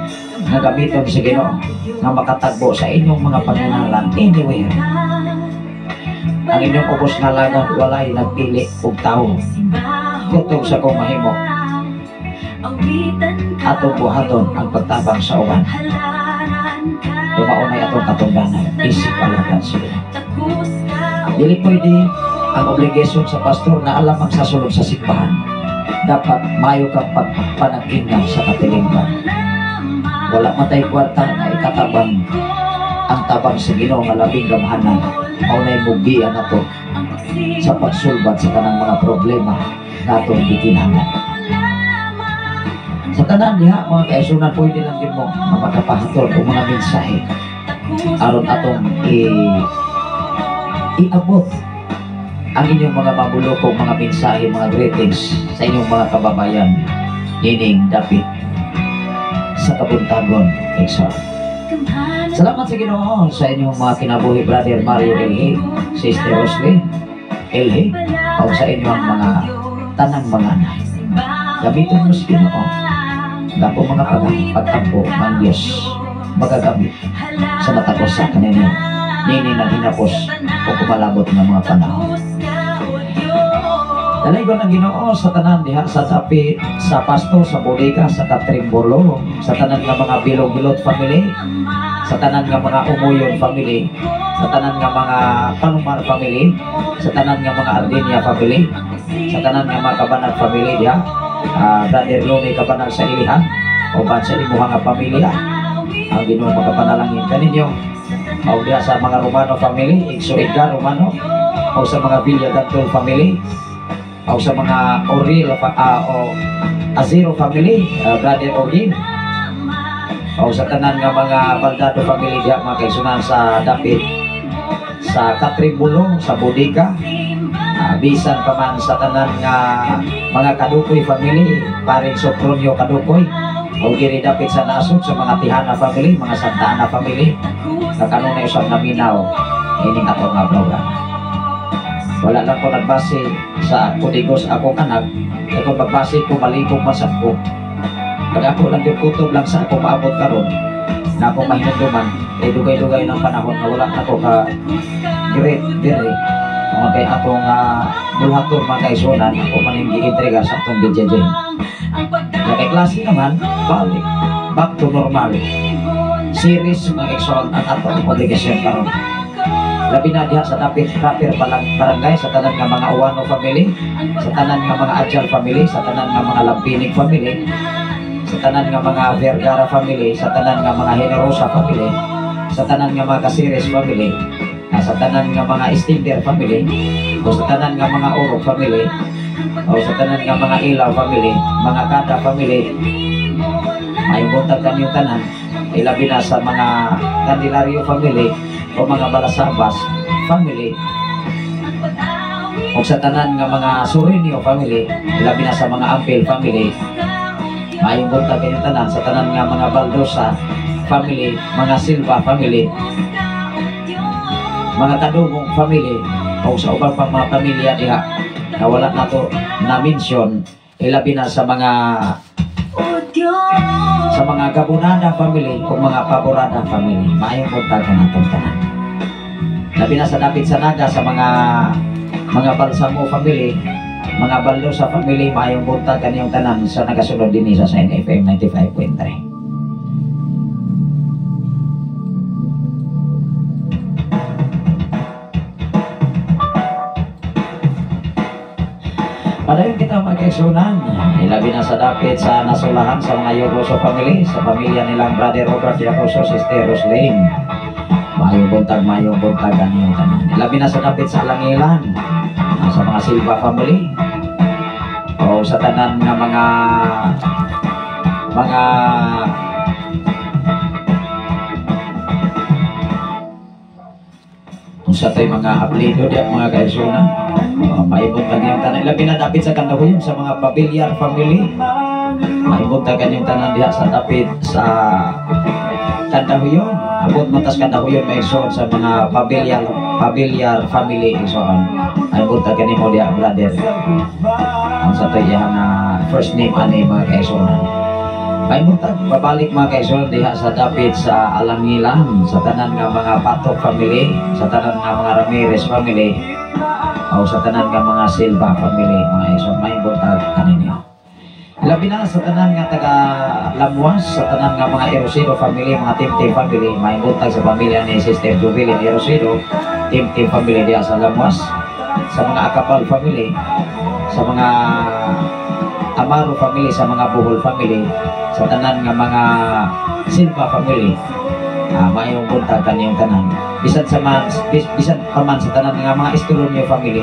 nga gamiton sa Ginoo nga makatagbo sa inyong mga panginahanglan anywhere. Ang inyong ubos nga lagan walay nagpili og tawo. Kutog sa kong mahimo atong buhaton ang pagtabang sa uban. Tumaunay atong katungganan isip alagan sila. Dili pwede ang obligasyon sa pastor na alam ang sasulod sa simbahan. Dapat mayo kang pagpanagkingan sa katilingban. Wala matay kwarta na ikatabang ang tabang sa Ginoo nga labing gamhanan. Maunay mugian nato sa pagsulbad sa kanang mga problema natong bitinangan. Sa tanan diha mga kaisunan, pwede lang din mo na makapahatol o mga mensahe aron atong iabot ang inyong mga mabulokong mga mensahe, mga greetings sa inyong mga kababayan ining dapit sa Kabuntagon, Exxon. Salamat sa Ginoo sa inyong mga kinabuhi, Brother Mario Ilhig, Sister Roslyn Ilhig, o sa inyong mga tanang mga anak. Gamitin mo sa Ginoo dako mga pagtampo ng Diyos magagamit sa matapos sa kanina nini na hinapos o kumalabot ng mga panahon. Daligon ng Ginoo sa tanan diha sa dapit, sa pasto, sa bodega, sa Katrimbolo, sa tanan nga mga bilog-bilot family, sa tanan nga mga umuyon family, sa tanan nga mga Palumar family, sa tanan nga mga Ardinia family, sa tanan nga mga Kabanag family diha. Brother Loni Kabanag sa ilihan o ban sa imuhang nga pamilya, ang Ginoo magapanalangin kaninyo o diha sa mga Romano family, Igso Edgar Romano, o sa mga Villagantol family, o sa mga Oril o Azero family, Brother Oril, o sa tanan nga mga Baldado family diha mga kaisunan sa dapit, sa Katribulo, sa Bodega, bisan pa man sa tanan nga mga Kadukoy family, paring Sopronio Kadukoy, o giri dapit sa nasod sa mga Tihana family, mga Santa Ana family, na kanunay usab naminaw ining ato nga programa. Wala lang ko nagbase sa kudigos akong anak, kaya kung magbase ko maligong masap ko. Pag ako lang yung kutob lang sa ako maabot karon na akong mahinagduman, ay dugay-dugay ng panahon na wala ako ka great dire. Mga kay atong bulhator mga kaisunan, ako maning gi-entrega sa atong BJJ. Kaya klase naman, balik, back to normal. Series mga Exxon ang atong obligasyon karon. Labi na diha sa dapit rapper barangay, sa tanan nga mga Uwano family, sa tanan nga mga Adjal family, sa tanan nga mga Lampinig family, sa tanan nga mga Vergara family, sa tanan nga mga Generosa family, sa tanan nga mga Casires family, sa tanan nga mga Stinder family, o sa tanan nga mga Oro family, o sa tanan nga mga Ilaw family, mga Kada family, may buntag kanyang tanan, ilabi na sa mga Candelario family, o mga Balasabas family, o sa tanan nga mga Surinio family, ilabi na sa mga Ampel family, may buntag kanyang tanan, sa tanan nga mga Baldosa family, mga Silva family, mga Kadugong family, o sa ubang pang mga pamilya diha na wala na to na-mention, ilabi na sa mga Gabonada family o mga Paborada family. Maayong puntagan natong tanan. Labi na sa dapit sa Naga sa mga Balsamo family, mga balo sa family, maayong buntag kaniyong tanan sa nagasunod din sa NFM 95.3. Padayon kita magkaisunan, ilabi na sa dapit sa nasulahan sa mga Yogoso family, sa pamilya nilang Brother Robert Yacoso, Sister Roslyn. Mayong buntag kaniyong tanan. Ilabi na sa dapit sa Langilan, sa mga Silva family, o sa tanan nga mga kung sa tayo mga aplido di mga kaisunan, maibot kaniyong tanan. Ilabi na dapit sa Kandahuyon sa mga Pabiliar family, maibot kaniyong tanan diha sa dapit sa Kandahuyon. Abot matas Kandahuyon may ison sa mga Pabiliar family ison. Maibot kanimo diha brother. Ang sa tayo na first name ani mga kaisunan. Maibot babalik mga kaisunan diha sa dapit sa Alangilan, sa tanan nga mga Patok family, sa tanan nga mga Ramirez family, o sa tanan nga mga Silva family mga ison. Maibot kaninyo. Labi na sa tanan nga taga Lamuas, sa tanan nga mga Erosero family, mga Tim family, maibot sa pamilya ni Sister Jubilin Erosero, Tim family diha sa Lamuas, sa mga Akapal family, sa mga Amaro family, sa mga Buhol family, sa tanan nga mga Silva family, mayong buntag kaniyong tanan. Bisan pa man sa tanan nga mga Estolonio family,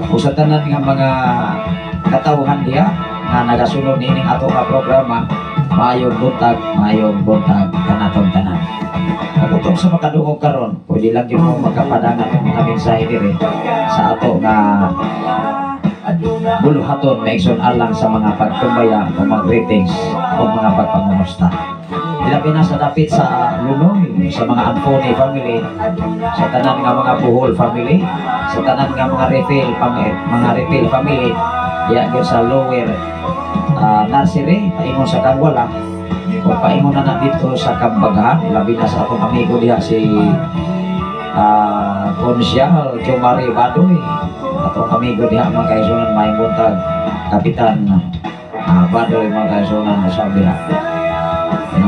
o sa tanan nga mga katawhan diha nga nagasunod nining ato nga programa, mayong buntag kanatong tanan. Pagutong sa makadungog karon, pwede lang yun mo magkapadangan ng mga mensahe diri sa ato nga buluhaton na ison alang sa mga pagtumbaya o mga greetings o mga pagpangumusta. Ilabi na sa dapit sa Lunoy, sa mga Anfoni family, sa tanan nga mga Buhol family, sa tanan nga mga Refill family, diya sa lower nursery, paingon sa Kagwala, o paingon na dito sa Kambagahan. Ilabi na sa akong amigo diya si Konsyal Jomari Badoy, atong amigo diha mga kaisunan, may buntag Kapitan Badoy mga kaisunan sa biha.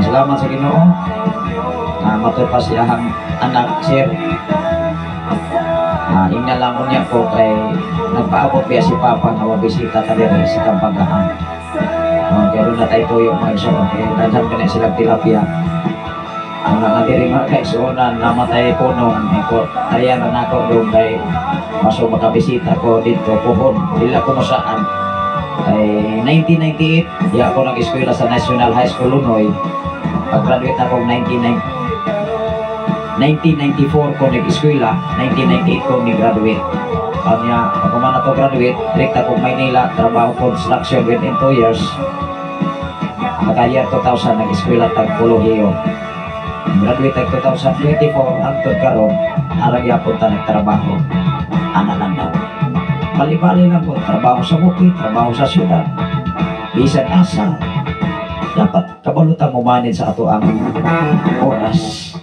Salamat sa Ginoo, matupas siyang anak sir. Ingna lang niya ko kay nagpaabot biya si Papa na mabisita ta diri sa Kambagahan. Kaya doon na tayo tuyo mga kaisunan, kaya kadang ka na silang tilapia. Ang mga diri mga kaisunan, namatay po nung tariyan na ako doon kay maso makabisita ko dito pohon, dila ko masaan. Ay 1998, di ako nag-eskwela sa National High School Lunoy. Pag-graduate ako 1994 ko nag-eskwela, 1998 ko nag-graduate. Kanya, ako man ako graduate, direct ako Maynila, trabaho construction within 2 years. Maka-year 2000, nag-eskwela tag-Polohiyo. Graduate tag 2024, hangtod karon, aragyapon ta nagtrabaho. Ana lang daw. Bali-bali lang po, trabaho sa bukid, trabaho sa syudad. Bisan asa, dapat kabalutan mo manid sa ato ang oras.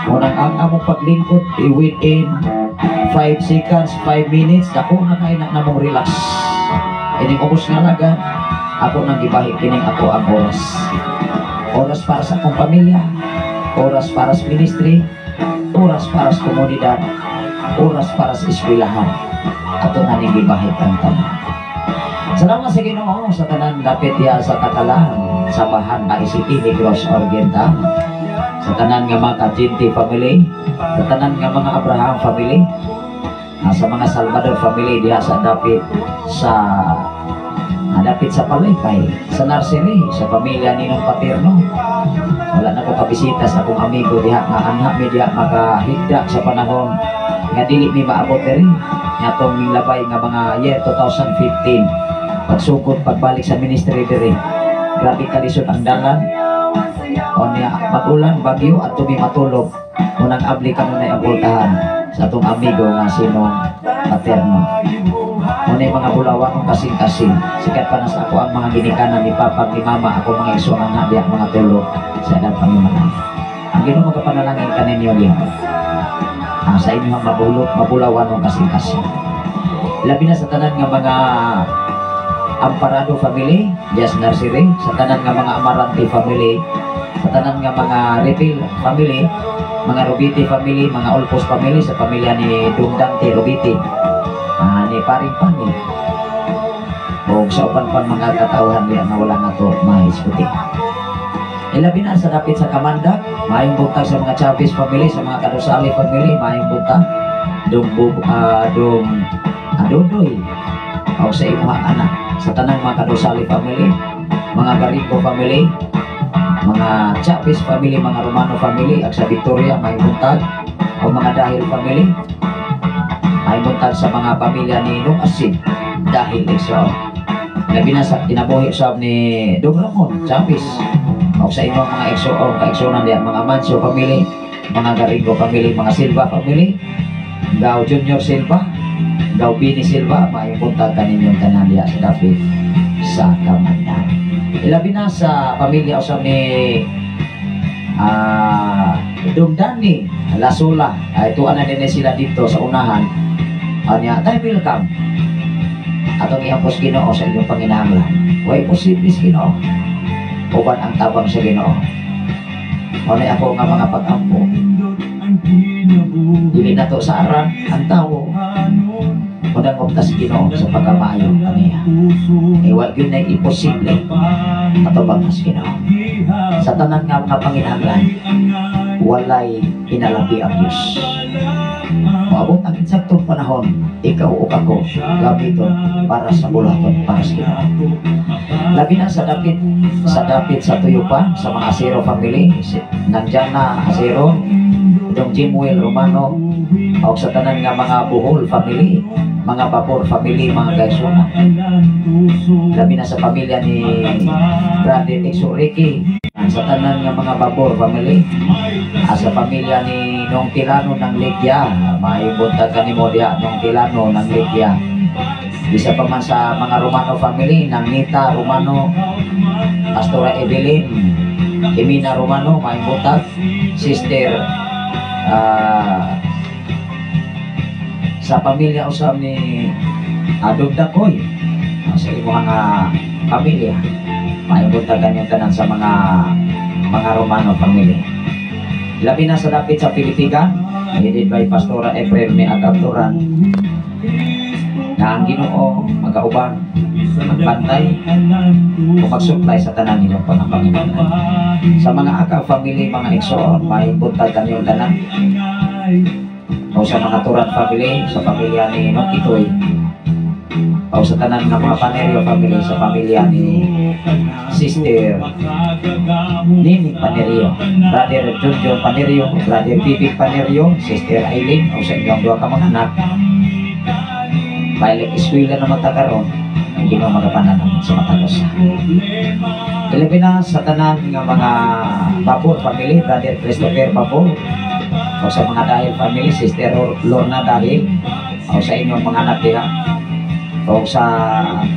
Unang ang among paglingkod, within 5 seconds, 5 minutes, ako na kayo na namong relax. Ining ubos nga lagan, ako nang ibahik kining ako ang oras. Oras para sa akong pamilya, oras para sa ministry, oras para sa komunidad, oras para sa eskwelahan. Ato na ning ibahik ang tanan. Salamat sa Ginoo sa tanan dapit diha sa Katalan, sa bahan City, Negros Oriental, sa tanan nga mga Katinti family, sa tanan nga mga Abraham family, sa mga Salvador family diha sa dapit sa Palaypay, sa nursery, sa pamilya ninong Paterno. Wala na ko kabisita sa akong amigo diha nga anak mi diha makahigda sa panahon nga dili mi maabot diri nga tong labay nga mga year 2015 pagsukod pagbalik sa ministry diri. Grabe kalisod ang dalan o niya magulan bagyo at tumi matulog unang abli kanunay ang voltahan sa atong amigo nga sinong Paterno. Unay mga bulawan ng kasing-kasing, sikat pa na sa ako ang mga ginikanan ni Papa ni Mama, ako mga iso ang nabiyak mga tulog sa edad pamimanay. Ang Ginoo magkapanalangin kaninyo diha sa inyong mabulawan ng kasing-kasing. Labi na sa tanan nga mga Amparado family, Yes Nursery, sa tanan nga mga Amarante family, sa tanan nga mga Refill family, mga Rubiti family, mga Olpos family, sa pamilya ni Dumdante Rubiti, ni Paring Pani, o sa upan pang mga katauhan niya na wala nga to mahisputi. Ilabi na sa dapit sa Kamandag, mayong buntag sa mga Chavez family, sa mga Kadosali family, mayong buntag, Adodoy, o sa imuhang anak, sa tanang mga Kadosali family, mga Garico family, mga Chavez family, mga Romano family, at sa Victoria, mayong buntag, o mga Dahil family, mayong buntag sa mga pamilya ni Nung Asin, Dahil Israel. Labi na sa kinabuhi usab ni Dong Ramon Chavez, o sa inyong mga kaeksonan diya, mga Manso family, mga Garigo family, mga Silva family, Gao Junior Silva, Gao Bini Silva, mayong buntag kaninyong tanan diya sa dapit sa Kamandag. Ilabi na sa pamilya usab ni Dumdani Lasula, tuan na din sila dito sa unahan. Anya, tayo welcome atong iapos Ginoo sa inyong panginahanglan. Way posible Ginoo, uban ang tabang sa Ginoo. Unay ako nga mga pag-ampo, dili na to sa aran ang tawo, unang optas Ginoo sa pagkamayo kaniya. Wag yun na imposible atubang sa Ginoo. Sa tanan nga mga panginahanglan, walay hinalabi ang Diyos. Maabot ang insaktong panahon, ikaw o ako, gamiton para sa bulaton, para sa Ginoo. Labi na sa dapit sa Tuyupan, sa mga Asero family, nandyan na Asero, itong Jimuel Romano, o sa tanan nga mga Buhol family, mga Babor family, mga Gaisuna. Labi na sa pamilya ni Brother Exuriki, sa tanan nga mga Babor family, sa pamilya ni Nong Tilano ng Ligya, may buntag ka ni Modia Nong Tilano ng Ligya. Isa pa man sa mga Romano family, ng Nita Romano, Pastora Evelyn, Emina Romano, may buntag, Sister sa pamilya usab ni Dugdakoy, sa imuhang pamilya, may buntag kanyang tanan sa mga Romano family. Labi na sa dapit sa Pilipigan, headed by Pastora Efrem ni Agapturan, na ang Ginoo magkauban, magbantay o magsupply sa tanan ninyong pangapanginan. Sa mga Agap family, mga Exoon, may buntag kanyang tanan. O sa mga Turan family, sa pamilya ni Nokitoy, o sa tanan ng mga Panerio family, sa pamilya ni Sister Nini Panerio, Brother Junjun Panerio, Brother Bibig Panerio, Sister Aileen, o sa inyong dua ka mga anak. Balik eskwela na matakaroon, ang Ginoo magapanan namin sa matagos. Ilabi na sa tanan ng mga Babor family, Brother Christopher Babor, o sa mga Dahil family, Sister Lorna Dahil, o sa inyong mga anak diha, o sa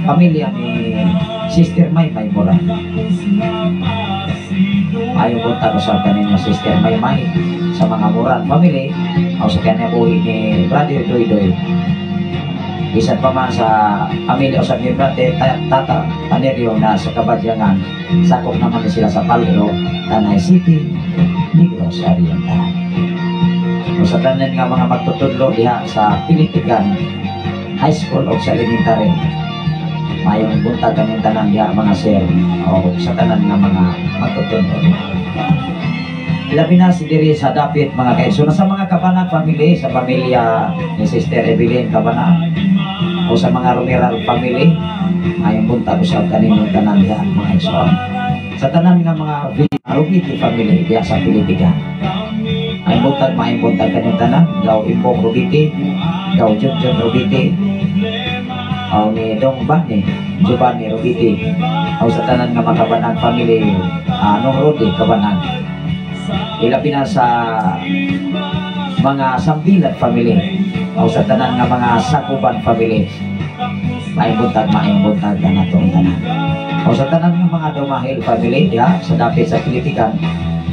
pamilya ni Sister May Mora. Ayaw po tayo sa kanina Sister May sa mga Moran family, o sa kanya buhay ni Brother Doy Doy. Isa pa man sa pamilya o sa ni Brother Tata Panerio na sa Kabadyangan, sakop naman sila sa Paleo, Tanay City, Negros Oriental. O sa tanan nga mga magtutudlo diha sa Pilipigan High School o sa elementary, mayong buntag kanyang tanan diha mga sir, o sa tanan nga mga magtutudlo. Labi na si diri sa dapit mga kaigsoon, sa mga Cabanag family, sa pamilya ni Sister Evelyn Cabanag, o sa mga Romeral family, mayong buntag usab kaninyong tanan diha mga kaigsoon. Sa tanan nga mga Rubiti family diha sa Pilipigan, ay buntag kanyang tanan, Gao Impong Rubiti, Gao Junjun Rubiti, o ni Dong Bani Giovanni Rubiti, o sa tanan nga mga Cabanag family, Nong Rodi Cabanag. Ilabi na sa mga Sambilat family, o sa tanan nga mga Sakuban family, maayong buntag ka na itong tanan. O sa tanan nga mga Dumahil family diha sa dapit sa Pilipigan,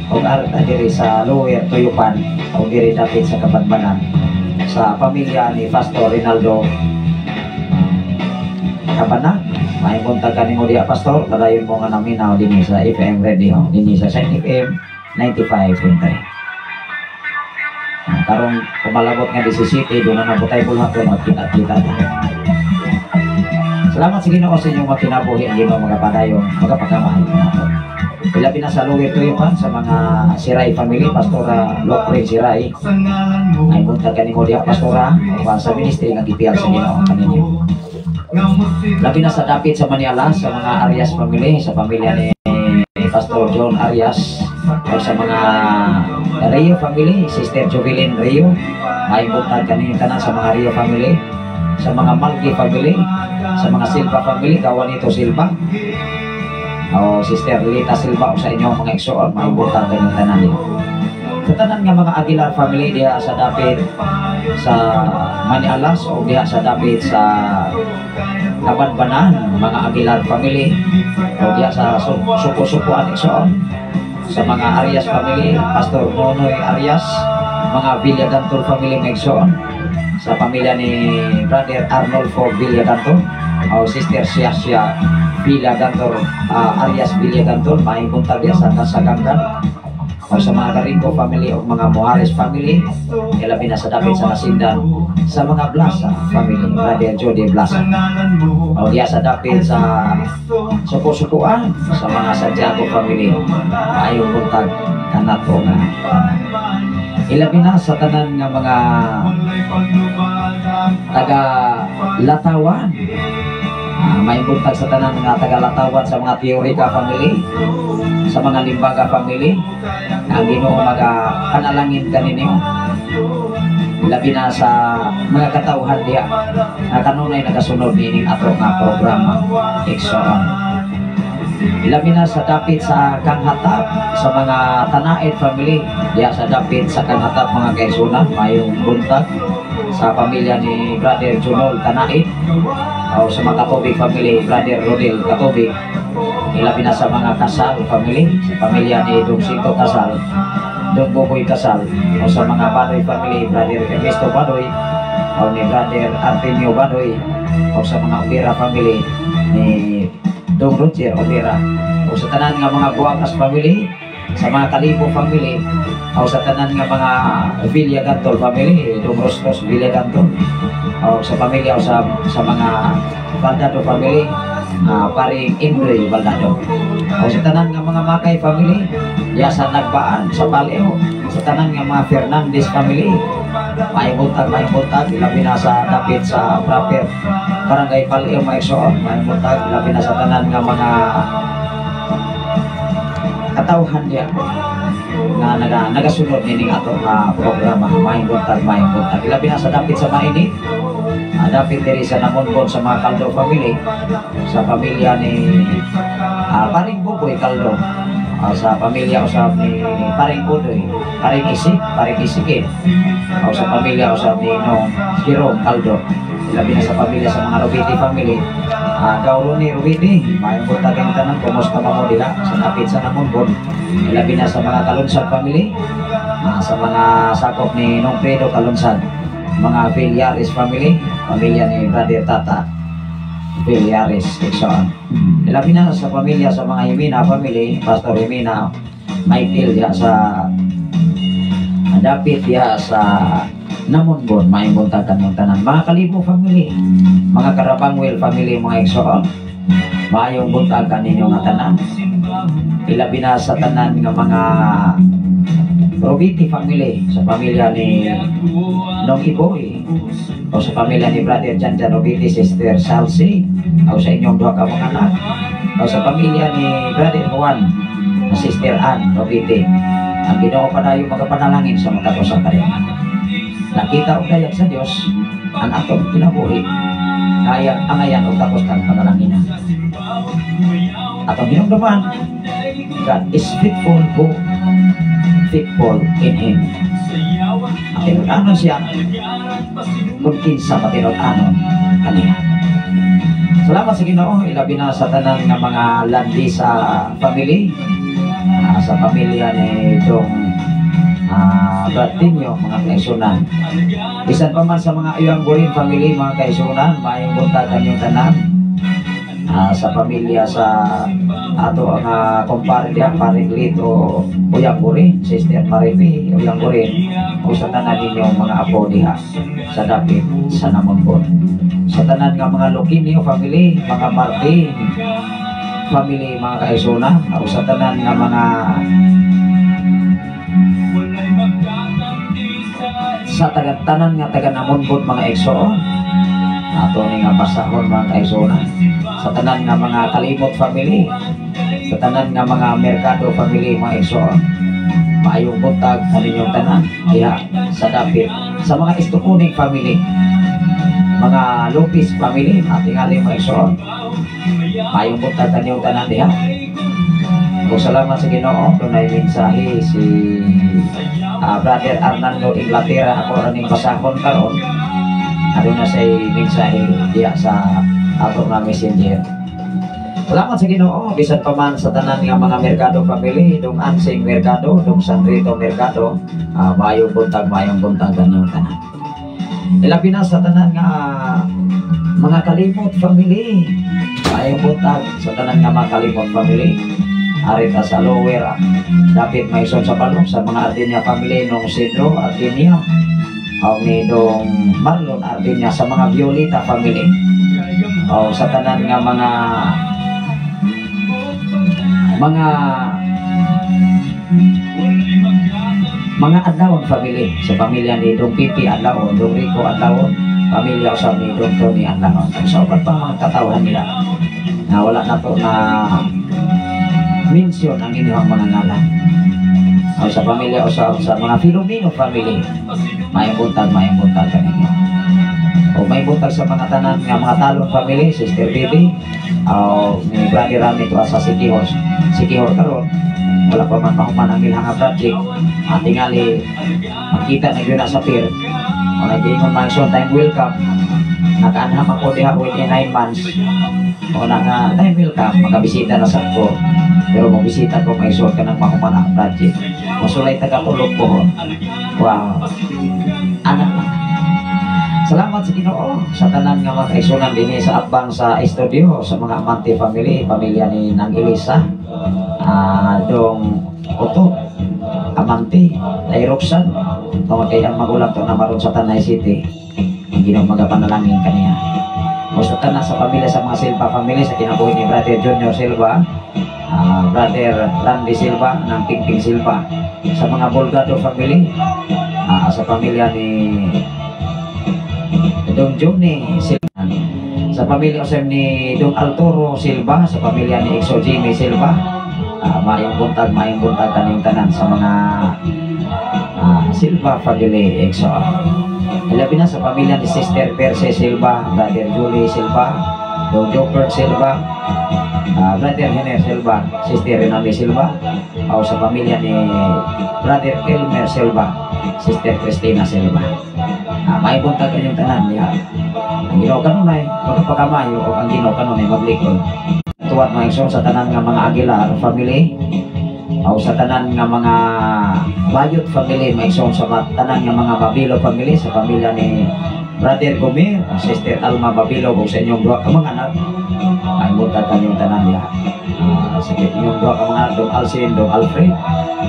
o arta diri sa Lower Tuyupan, o diri dapit sa Kabanbanan, sa pamilya ni Pastor Rinaldo Kabana, may buntag kanimo diha pastor, padayon mo nga naminaw dinhi sa FM radio, dinhi sa Saint FM 95.3. Karong pumalabot nga 17, doon na nabutay bulhaton at kita-kita. Salamat sa Ginoo sa inyong makinabuhi ang Ginoo magapadayon, magapagkamahal naton. Ilabi na sa luwi tuyuan sa mga Siray family, Pastora Lokre Siray. Ay buntag kanimo diha pastora, o sa ministry nga gipiyal sa Ginoo kaninyo. Labi na sa dapit sa Maniala, sa mga Arias family, sa pamilya ni Pastor John Arias, o sa mga Rio family, Sister Jovelyn Rio, may buntag kanino tanan sa mga Rio family, sa mga Malgi family, sa mga Silva family, Kawanito Silva, o Sister Lita Silva, o sa inyong mga igsoon, may buntag kanino tanan din. Sa tanan nga mga Aguilar family diha sa dapit sa Manialas o diha sa dapit sa Kabanbanan, mga Aguilar family o diha sa Suko-Sukuan igsoon, sa mga Arias family, Pastor Nonoy Arias, mga Villagantol family igsoon, sa pamilya ni Brother Arnolfo Villagantol o Sister Siasya Villagantol, Arias Villagantol, may buntag diha sa Kasaganggan, o sa mga Garingo family o mga Moares family, ilabi na sa dapit sa Nasindan, sa mga Blasa family, Brother Jody Blasa, o diya sa dapit sa Suko-Sukuan, sa mga Santiago family, ayong buntag kanato nga. Ilabi na sa tanan nga mga taga Latawan, may buntag sa tanan nga taga Latawan, sa mga Teorica family, sa mga Limbaga family, ang Ginoo panalangin kaninyo. Labi na sa mga katawhan diya na kanunay nagasunod nining ato nga programa igsoon. Labi na sa dapit sa Kanghatap, sa mga Tanaid family diya sa dapit sa Kanghatap mga kaisunan, mayong buntag sa pamilya ni Brother Junol Tanaid, o sa mga Katubig family, Brother Rodel Katubig. Ilabi na sa mga Kasal family, sa pamilya ni Dungsito Kasal, Dong Boboy Kasal, o sa mga Badoy family, Brother Ernesto Badoy, o ni Brother Artemio Badoy, o sa mga Obera family ni Dong Roger Obera, o sa tanan nga mga Buakas family, sa mga Kalibo family, o sa tanan nga mga Villagantol family, Dong Rostos Villagantol, o sa pamilya o sa mga Baldado family, paring Indoy Baldado, o sa tanan nga mga Makay family diya sa Nagbaan, sa Paleo, sa tanan nga mga Fernandez family, may buntag, ilabi na sa dapit sa proper Barangay Paleo Maigsoon, may buntag, ilabi na sa tanan nga mga katawhan diya nga nagasunod nining ato nga programa, may buntag, ilabi na sa dapit sa Mainit, dapit diri sa Namonbon, sa mga Caldo family, sa pamilya ni Paring Buboy Caldo, sa pamilya usab ni Paring Udoy, Paring Isikit, o sa pamilya usab ni Nong Jerome Caldo. Ilabi na sa pamilya sa mga Rubiti family, Gauroni Rubiti, may buntag ang tanan, kumusta pa mo diha sa dapit sa Namonbon. Ilabi na sa mga Kalunsad family, sa mga sakop ni Nong Pedro Kalunsad, mga Villares family, pamilya ni Brother Tata Villares igsoon. Ilabi na sa pamilya sa mga Himina family, Pastor Himina Michael diha sa dapit diha sa Namonbon, may buntagan ng tanan. Mga Kalibo family, mga Karabangwel family, mga igsoon, mayong buntagan ninyo nga tanan. Ilabi na sa tanan nga mga Robiti family, sa pamilya ni Nong Iboy, o sa pamilya ni Brother Jan Robiti, Sister Salsi, o sa inyong duha ka mga anak, o sa pamilya ni Brother Juan, Sister Ann Robiti. Ang Ginoo padayon magapanalangin sa mga katosang kaniya. Nakita o dayag sa Dios ang atong kinabuhi, kaya angayan o tapos kang panalangin. Atong hinungdaman, God is faithful who faithful in Him. Patinud-anon siya kung kinsa patinud-anon kaniya. Salamat sa Ginoo, ilabi na sa tanan nga mga landi sa family, sa pamilya ni Dong Bratinyo, mga kaisunan. Bisan pa man sa mga iyang burin family, mga kaisunan, mayong buntag kanyang tanan. sa pamilya sa ato ang kumpare diha Pariglit o Uyang Buri, Sister Marifi Uyang Buri, o sa tanan ninyong mga apo diha sa dapit sa Namonbon, sa tanan nga mga Luquinio family, mga Martin family, mga kaisuna, o sa tanan nga mga sa tanan nga taga Namonbon, mga igsoon ato ni nga pasahon, mga kaisuna, sa tanan nga mga Kalimot family, sa tanan nga mga Mercado family, mga igsoon, maayong buntag sa ninyong tanan diha sa dapit sa mga Estukunig family, mga Lopez family, ating mga igsoon, maayong buntag sa ninyong tanan diha. Kung salamat sa Ginoo, doon ay mensahe si Brother Arnando Inglaterra, ako raning pasahon karon. Ano na sa mensahe diya sa ato nga messenger. Salamat sa Ginoo, bisan pa man sa tanan nga mga Mercado family, dong Ansing Mercado, dong San Rito Mercado, mayong buntag kanyang tanan. Ilabi na sa tanan nga mga Kalimot family, mayong buntag sa tanan nga mga Kalimot family. Arita sa lower, dapit may son sa palong sa mga Ardinia family, nung Sidro Ardinia, o ni dong Marlon Ardinia, sa mga Violeta family, o sa tanan nga mga Adlawon family, sa pamilya ni Dong Pipi Adlawon, Dong Rico Adlawon, pamilya usab ni Dong Tony Adlawon, sa upat pang mga katawan nila na wala na to na mention ang inyong mga ngalan. O sa pamilya o sa mga Filomeno family, may buntag kanina. O may buntag sa mga tanan nga mga Talon family, Sister Bibi, o ni Brother Rami to sa Sikihor karon. Wala pa man mahuman ang ilang project. At tingali makita na yun sa pier. O nag-iingon man so time welcome. Nakaanham ako diha within 9 months. O time welcome, makabisita na sa ko. Pero magbisita ko, may suot ka ng mahuman ang project. Masulay taga-tulog ko. Wow. Anak na. Salamat sa Ginoo sa tanan nga mga kaisunan din sa Abang sa studio, sa mga Amante family, pamilya ni Nang Elisa, Dong Otto, Amante, ay Roxanne, tungkol kay ang magulang to na maroon sa Tanay City. Ang Ginoo magapanalangin kaniya. O sa tanan sa pamilya sa mga Silva family, sa kinabuhi ni Brother Junior Silva, Brother Randy Silva ng Pingping Silva, sa mga Bolgado family, sa pamilya ni Dong Johnny Silva, sa pamilya ni Dong Arturo Silva, sa pamilya ni Exo Jimmy Silva, mayong buntag kanyang tanan sa mga Silva family Exo. Ilabi na sa pamilya ni Sister Perse Silva, Brother Julie Silva, Dong Joker Silva, Brother Henry Silva, Sister Renali Silva, o sa pamilya ni Brother Elmer Silva, Sister Cristina Silva. May buntag kanyang tanan niya. Ang Ginoo kanunay magpakamayo, o ang Ginoo kanunay maglikod. Tuwat mga igsoon sa tanan nga mga Aguilar family, o sa tanan nga mga Bayot family, mga igsoon sa tanan nga mga Babilo family, sa pamilya ni Brother Gomir, Sister Alma Babilo, o sa inyong duha ka mga anak. May buntag kanyang tanan niya. Sa inyong duha ka mga anak, Dong Alcin, Dong Alfred,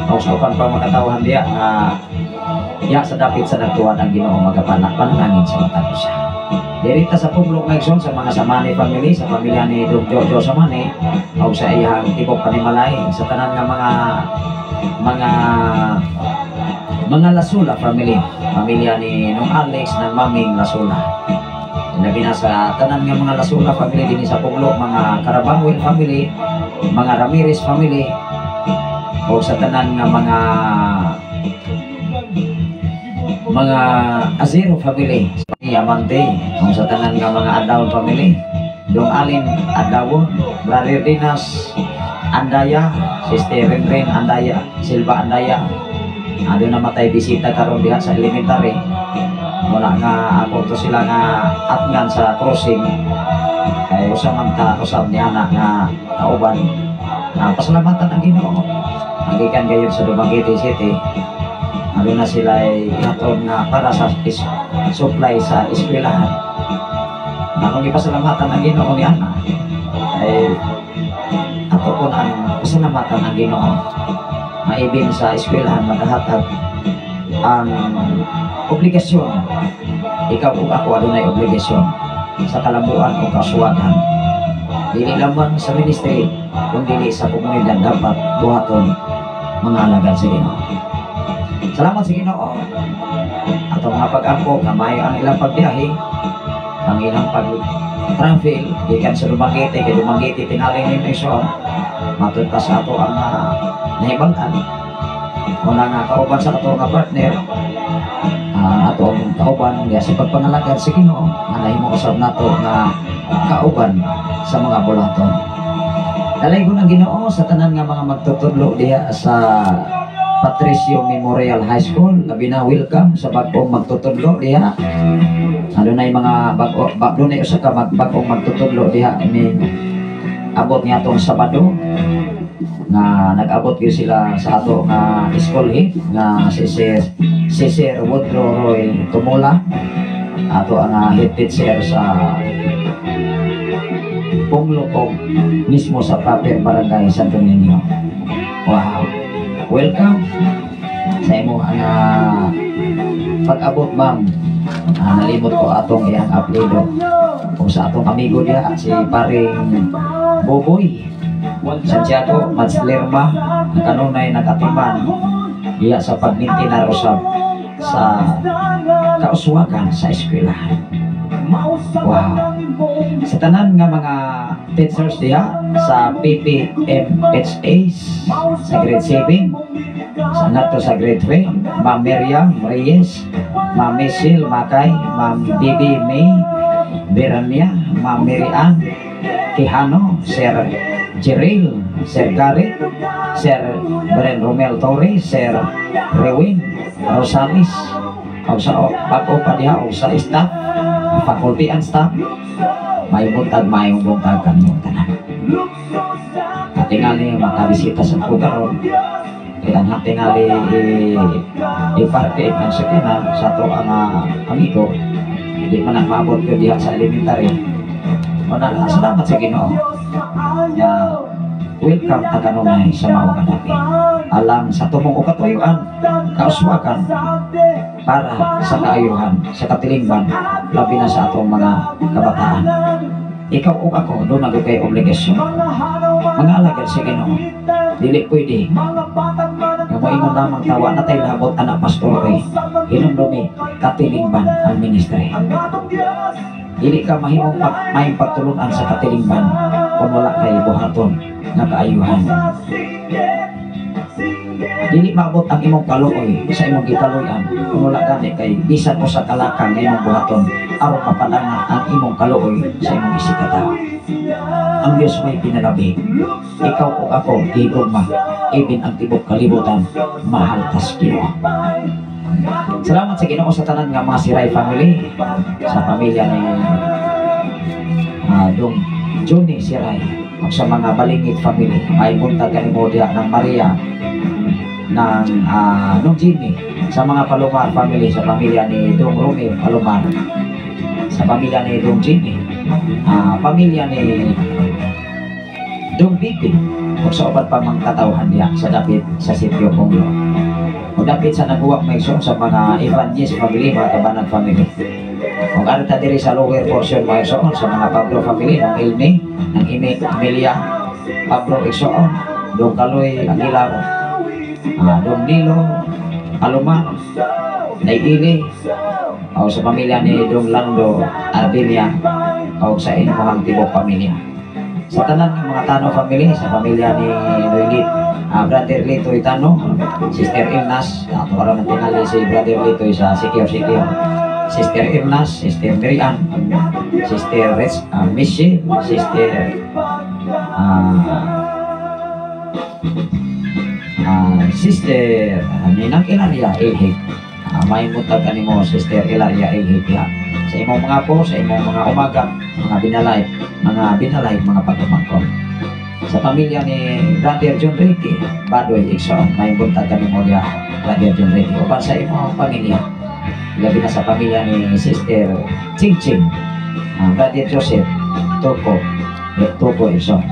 o sa upan pa makatawahan diya ya sa dapit sa nagtuwan ang Ginoo magapanalangin sa mata ko siya. Dirita sa Publok Nagson sa mga Samani family, sa pamilya ni Dong Jojo Samani, o sa iyang tibok Panimalay, sa tanan nga mga Lasula family, pamilya ni Nong Alex ng Maming Lasula. Labi na sa tanan nga mga Lasula family din sa Publok, mga Carabangwil family, mga Ramirez family, o sa tanan nga mga Azero family, Amante, o sa tanan nga mga Adawon family, Dong Alin Adawon, Brother Dinas Andaya, Sister Renren Andaya, Silva Andaya. Doon na matay bisita karon diha sa elementary. Wala nga ako to sila nga atngan sa crossing. Kaya usab niya na nga kauban. Pasalamatan ang Ginoo. Nagikan gayon sa Dumaguete City. Ano na sila ay inatod na para sa supply sa eskwelahan. Akong ipasalamatan ang Ginoo ni Ana. ay ato po ang pasalamatan ang Ginoo. Maibin sa eskwelahan magahatag ang obligasyon. Ikaw ug ako adunay obligasyon sa kalabuan o kasuwagan. Dili lamang sa ministry, kundi sa komunidad dapat buhaton mga alagad sa Ginoo. Salamat sa Ginoo. Atong mga pag-ampo nga maayo ang ilang pagbiyahe, ang ilang pag-travel gikan sa Dumaguete kay Dumaguete tinaling ni Maison matud pa sa ato ang nahibal-an. Una nga kauban sa ato nga partner, atong kauban ya sa pagpangalagad sa Ginoo nga nahimo usab nato nga kauban sa mga bulaton. Dalay ko ng Ginoo sa tanan nga mga magtutudlo diha sa Patricio Memorial High School. Labi na welcome sa bagong magtutudlo diha. Ano na yung mga bago na usa ka bagong magtutudlo diha ni abot niya tong Sabado na nag-abot gyud sila sa ato nga school nga si Sir Woodrow Roy Tumula, ato ang head teacher sa Punglokog mismo sa Paper Barangay Santo Niño. Wow, welcome sa imo ang pag-abot ma'am. Nalimot ko atong iyang apelido kung sa atong amigo diya si paring Boboy Santiago Matslerma na kanunay nakatiman diya sa pagnintinar usab sa kauswagan sa eskwelahan. Wow, sa tanan nga mga teachers diha sa PPMHA sa grade 7, sa nato sa grade 3, Ma'am Miriam Reyes, Ma'am Michelle Makay, Ma'am Bibi May Berania, Ma'am Miriam Quijano, Sir Jeril, Sir Garrett, Sir Bren Romel Torres, Sir Rewin Rosales, o sa bago pa diha o sa staff, faculty and staff, may buntag kaniyong tanan. Tingali makabisita sa putaron, kailan tingali i-party ang sakyanan sa to ang amigo, hindi man nagmabot ko diha sa elementary. Salamat sa Ginoo. Welcome ta kanunay sa mga kanapi. Alam sa tumong katuyuan, kauswakan para sa kaayuhan, sa katilingban, labi na sa atong mga kabataan. Ikaw o ako, doon na kay obligasyon. Mga alagad sa Ginoo, dili pwede. Nga mo ingon lamang tawa na tayo labot anak pastore, hinumdumi katilingban ang ministry. Dili ka mahimong may pagtulunan sa katilingban kung wala kay buhaton nga kaayuhan. Dili maabot ang imong kaluoy sa imong gikaluyan kung wala gani kay bisan mo sa kalakang nga imong buhaton aron mapadana ang imong kaluoy sa imong isikata. Ang Diyos may pinalabi, ikaw o ako higugma, ibin ang tibok kalibutan, mahal tas Ginoo. Salamat sa Ginoo sa tanan nga mga Siray family, sa pamilya ni Dong Johnny Siray, at sa mga Balingit family. May buntag kanimo diha ng Maria ng Dong Jimmy, sa mga Palomar family, sa pamilya ni Dong Romeo Palomar, sa pamilya ni Dong Jimmy, pamilya ni Dong Bibi, o sa upat pa mga katawhan diha sa dapit sa sitio Ponglo. O dapit sa naguwak may sa mga Evangelist family, mga Tabanan family. Kung ano ta diri sa lower portion may sa mga Pablo family, ng Ilme, ng Emilia, Pablo Exoon, Dong Kaloy Aguilar, Dong Nilo, Palomar, Naidili, o sa pamilya ni Dong Lando Ardilia, o sa inyong tibok pamilya. Sa tanan ng mga Tano family, sa pamilya ni Noylit, Brother Litoy Tano, Sister Ilnas, para ng tingali si Brother Litoy sa Sikyo, Sister Ilnas, Sister Miriam, Sister Michelle, Sister Ninang Ilaria Ilhik. May muntag ka mo, Sister Ilaria Ilhik sa imong mga po, sa imong mga umaga, mga binalay, mga pagpapangkon. Sa pamilya ni Brother John Ricky Badoy Ikson, may buntag kami mo diya, Brother John Ricky. O sa imong pamilya, labi na sa pamilya ni Sister Ching Ching, Brother Joseph Turco, Tukoy Igsoon.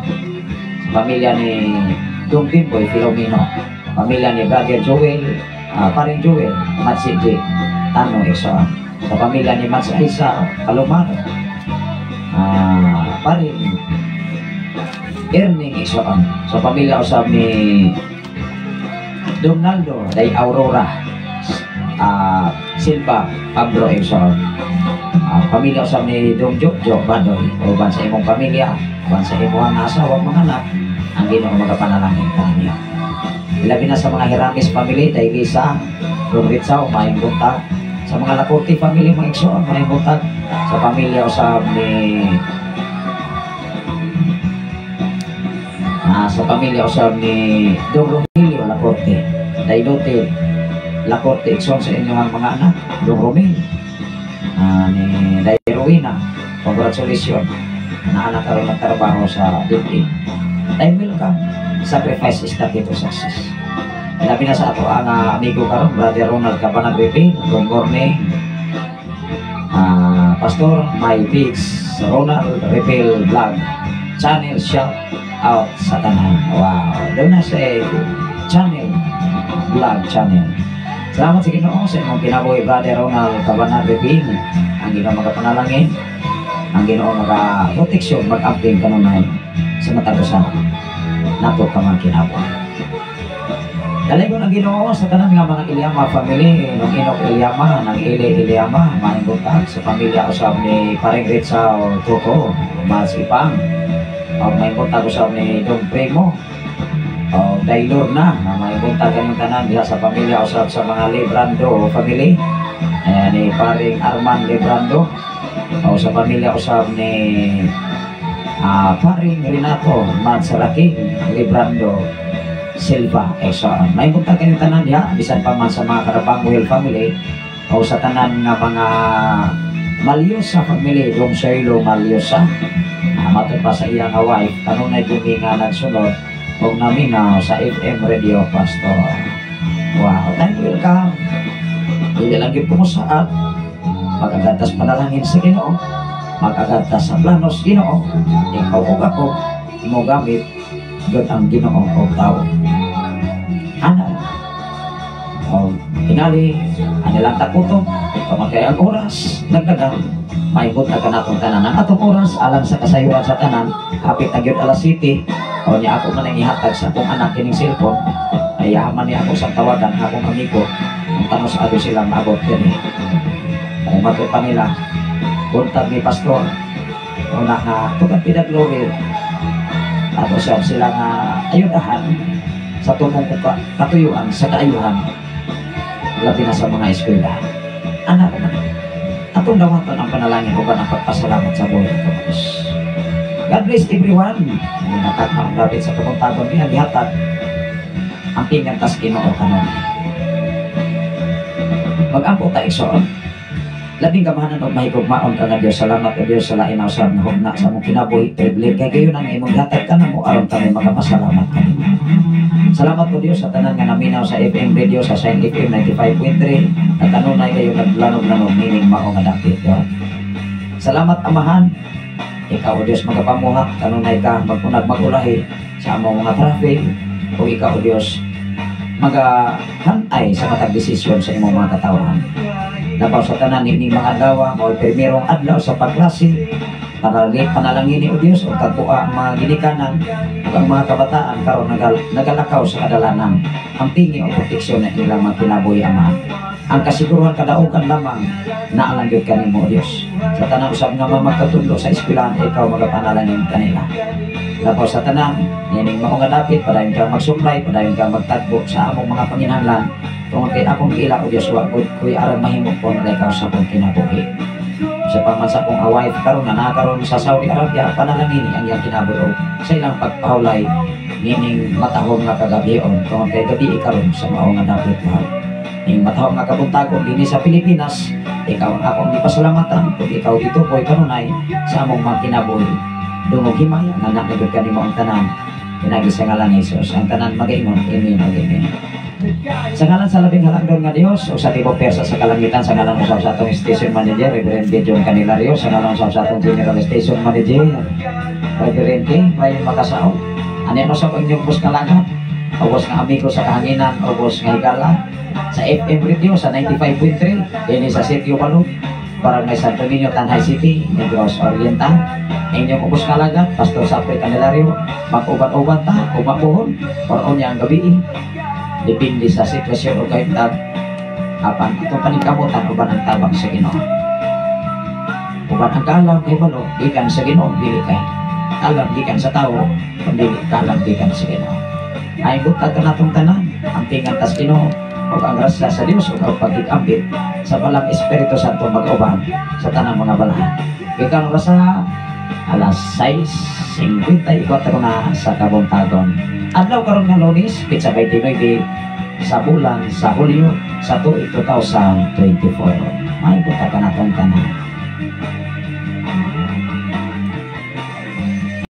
Sa pamilya ni Dong Pimboy Filomeno, pamilya ni Brother Joel, paring Joel, Matsi J. Tano Igsoon. Sa pamilya ni Mats Aisa Palomar, paring Erning Igsoon. Sa pamilya usab ni Donaldo Day Aurora Silva Pablo Igsoon. Pamilya usab ni Dong Jojo Badoy, uban sa imong pamilya, uban sa imong asawa mga anak, ang Ginoo magapanalangin kaninyo. Ilabi na sa mga Hiramis family, Day Lisa, Dong Ritsaw, maayong buntag. Sa mga Lacorte family, mga Igsoon, maayong buntag. Sa pamilya usab ni sa pamilya usab ni Dong Rogelio Lacorte, Day Lote Lacorte Igsoon sa inyong mga anak, Dong Romel, ni Day Rowena, congratulations na anak karon nagtrabaho sa DP. Day welcome, sacrifice is the key to success. Labi na sa ato ang amigo karon, Brother Ronald Cabanag Repe, good morning. Pastor My Pigs Ronald Repel Vlog channel, shout out sa tanan. Wow, doon na sa channel, vlog channel. Salamat sa Ginoo sa imong kinabuhi, Brother Ronald Cabanag Repe. Ang Ginoo magapanalangin, ang Ginoo magaproteksyon, mag-update kanunay sa matagusan nato ka man kinabuhi. Dalay ko ng Ginoo sa tanan nga mga Ilyama family, nung Inok Ilyama, ng Ili Ilyama, maing buntag sa pamilya usab ni Paring Ritsaw Tuko, Mas Ipang, maing buntag usab ni Dong Primo, Daylor na, maing buntag kanyang tanan diha sa pamilya usab sa mga Librando family, ni Paring Arman Librando, sa pamilya usab ni Paring Renato Mansaraki Librando Silva Igsoon. May buntag kanyang tanan diha, bisan pa man sa mga Karabanguel family o sa tanan nga mga Malyosa family, Dong Shaylo Malyosa, matod pa sa iyang wife, kanunay kini nga nagsunod og naminaw sa FM Radio Pastor. Wow, thank you, welcome. Dili lang gyud kumusaat, magagantas panalangin sa Ginoo, magagantas sa planos Ginoo, ikaw ug ako mo gamit gyud ang Ginoo og tao. Ana tingali anilang takuto pamatay ang oras nagdagan maibot na kanatong tanan ang atong oras alang sa kasayuran sa tanan hapit na gyud alas 7 o niya ako man ihatag sa akong anak kining cellphone ay yaman niya ako sa tawagan akong amigo ang tanong sa ato silang maabot kini ay matod pa nila buntag ni pastor una nga tugan pinaglory ato sila nga ayudahan sa tumong katuyuan sa kaayuhan labi na sa mga eskwela. Anak ko man, atong dawatan ang panalangin o ang pagpasalamat sa buhay ng Diyos. God bless everyone. Nakatang lapit sa kapuntagon niya, lihatag ang pingantas Ginoo kanon. Mag-ampo tayo Igsoon. Labing gamahanan o mahigugmaon ka nga Diyos. Salamat o Diyos sa lain sa hugna sa mong kinabuhi. Privilege kay kayo nang imong hatag ka na mo aron kami magpasalamat kami. Salamat po Diyos sa tanan nga naminaw sa FM Radio sa Shine FM 95.3 at kanunay kayo naglanog-lanog meaning mao nga dapit. Salamat Amahan, ikaw o Diyos magapamuhat, kanunay ka magpunag magulahi sa among mga traffic o ikaw o Diyos magahantay sa matag desisyon sa imong mga katawan. Nabaw sa tanan ni mga dawa mao primerong adlaw sa pagklase panalangin ni o Diyos o tagpua ang mga ginikanan o ang mga kabataan karon nagalakaw sa kadalanan ang tingi o proteksyon na ilang mga kinabuhi Ama. Ang kasiguruhan kadaugan lamang naalanggit kanimo o Diyos. Sa tanan usab nga magkatudlo sa eskwelahan ikaw magapanalangin kanila. Nabaw sa tanan nining mao nga dapit padayon ka magsuplay, padayon ka magtagbo sa among mga panginahanglan tungod kay akong ila o Diyos wa gud kuy aron mahimo po na ikaw sa akong kinabuhi. Sa pamansa kong away karon na nakaroon sa Saudi Arabia panalangin ang iyang kinabuhi sa ilang pagpahulay nining matahong nga kagabion tungod kay gabi karon sa mao nga dapit mahal. Ning matahong nga kabuntagon dinhi sa Pilipinas, ikaw ang akong gipasalamatan kung ikaw gitukoy kanunay sa among mga kinabuhi. Dungog himaya nga nakagod kanimo ang tanan. Pinagi sa ngalan ni Jesus ang tanan magaingon. Amen. Amen. Sa ngalan sa labing halagdon nga Dios o sa tibok persa sa kalangitan, sa ngalan usab sa atong station manager Reverend Gideon Canilario, sa ngalan usab sa atong general station manager Reverend King, malayang makasao. Ano yan sa pag-inyong bus kalagat? Ubos nga amigo sa kahanginan, ubos nga higala. Sa FM Radio sa 95.3, din sa Sitio Balog, Barangay Santo Niño, Tanay City, Negros Oriental. Inyong ubos kalagat, Pastor Sapre Candelario, mag-uban-uban ta, umapuhon, or niya ang gabi. Depende sa sitwasyon o kayo tag, apan itong panikamutan, uban ang tabang sa Ginoo. Uban ang kalam kay Balo, gikan sa Ginoo, dili kay kalam gikan sa tao, kundi kalam gikan sa Ginoo. Ay buta ka natong tanan, ang tingan tas Ginoo, ug ang grasya sa Dios ug ang pagigambit sa balang Espiritu Santo mag-uban sa tanang mga balahan. Gikan ra sa alas 6:54 na sa kabuntagon. Adlaw karon nga Lunes, pitsa 29 sa bulan sa Hulyo sa tuig 2024. May buta ka natong tanan.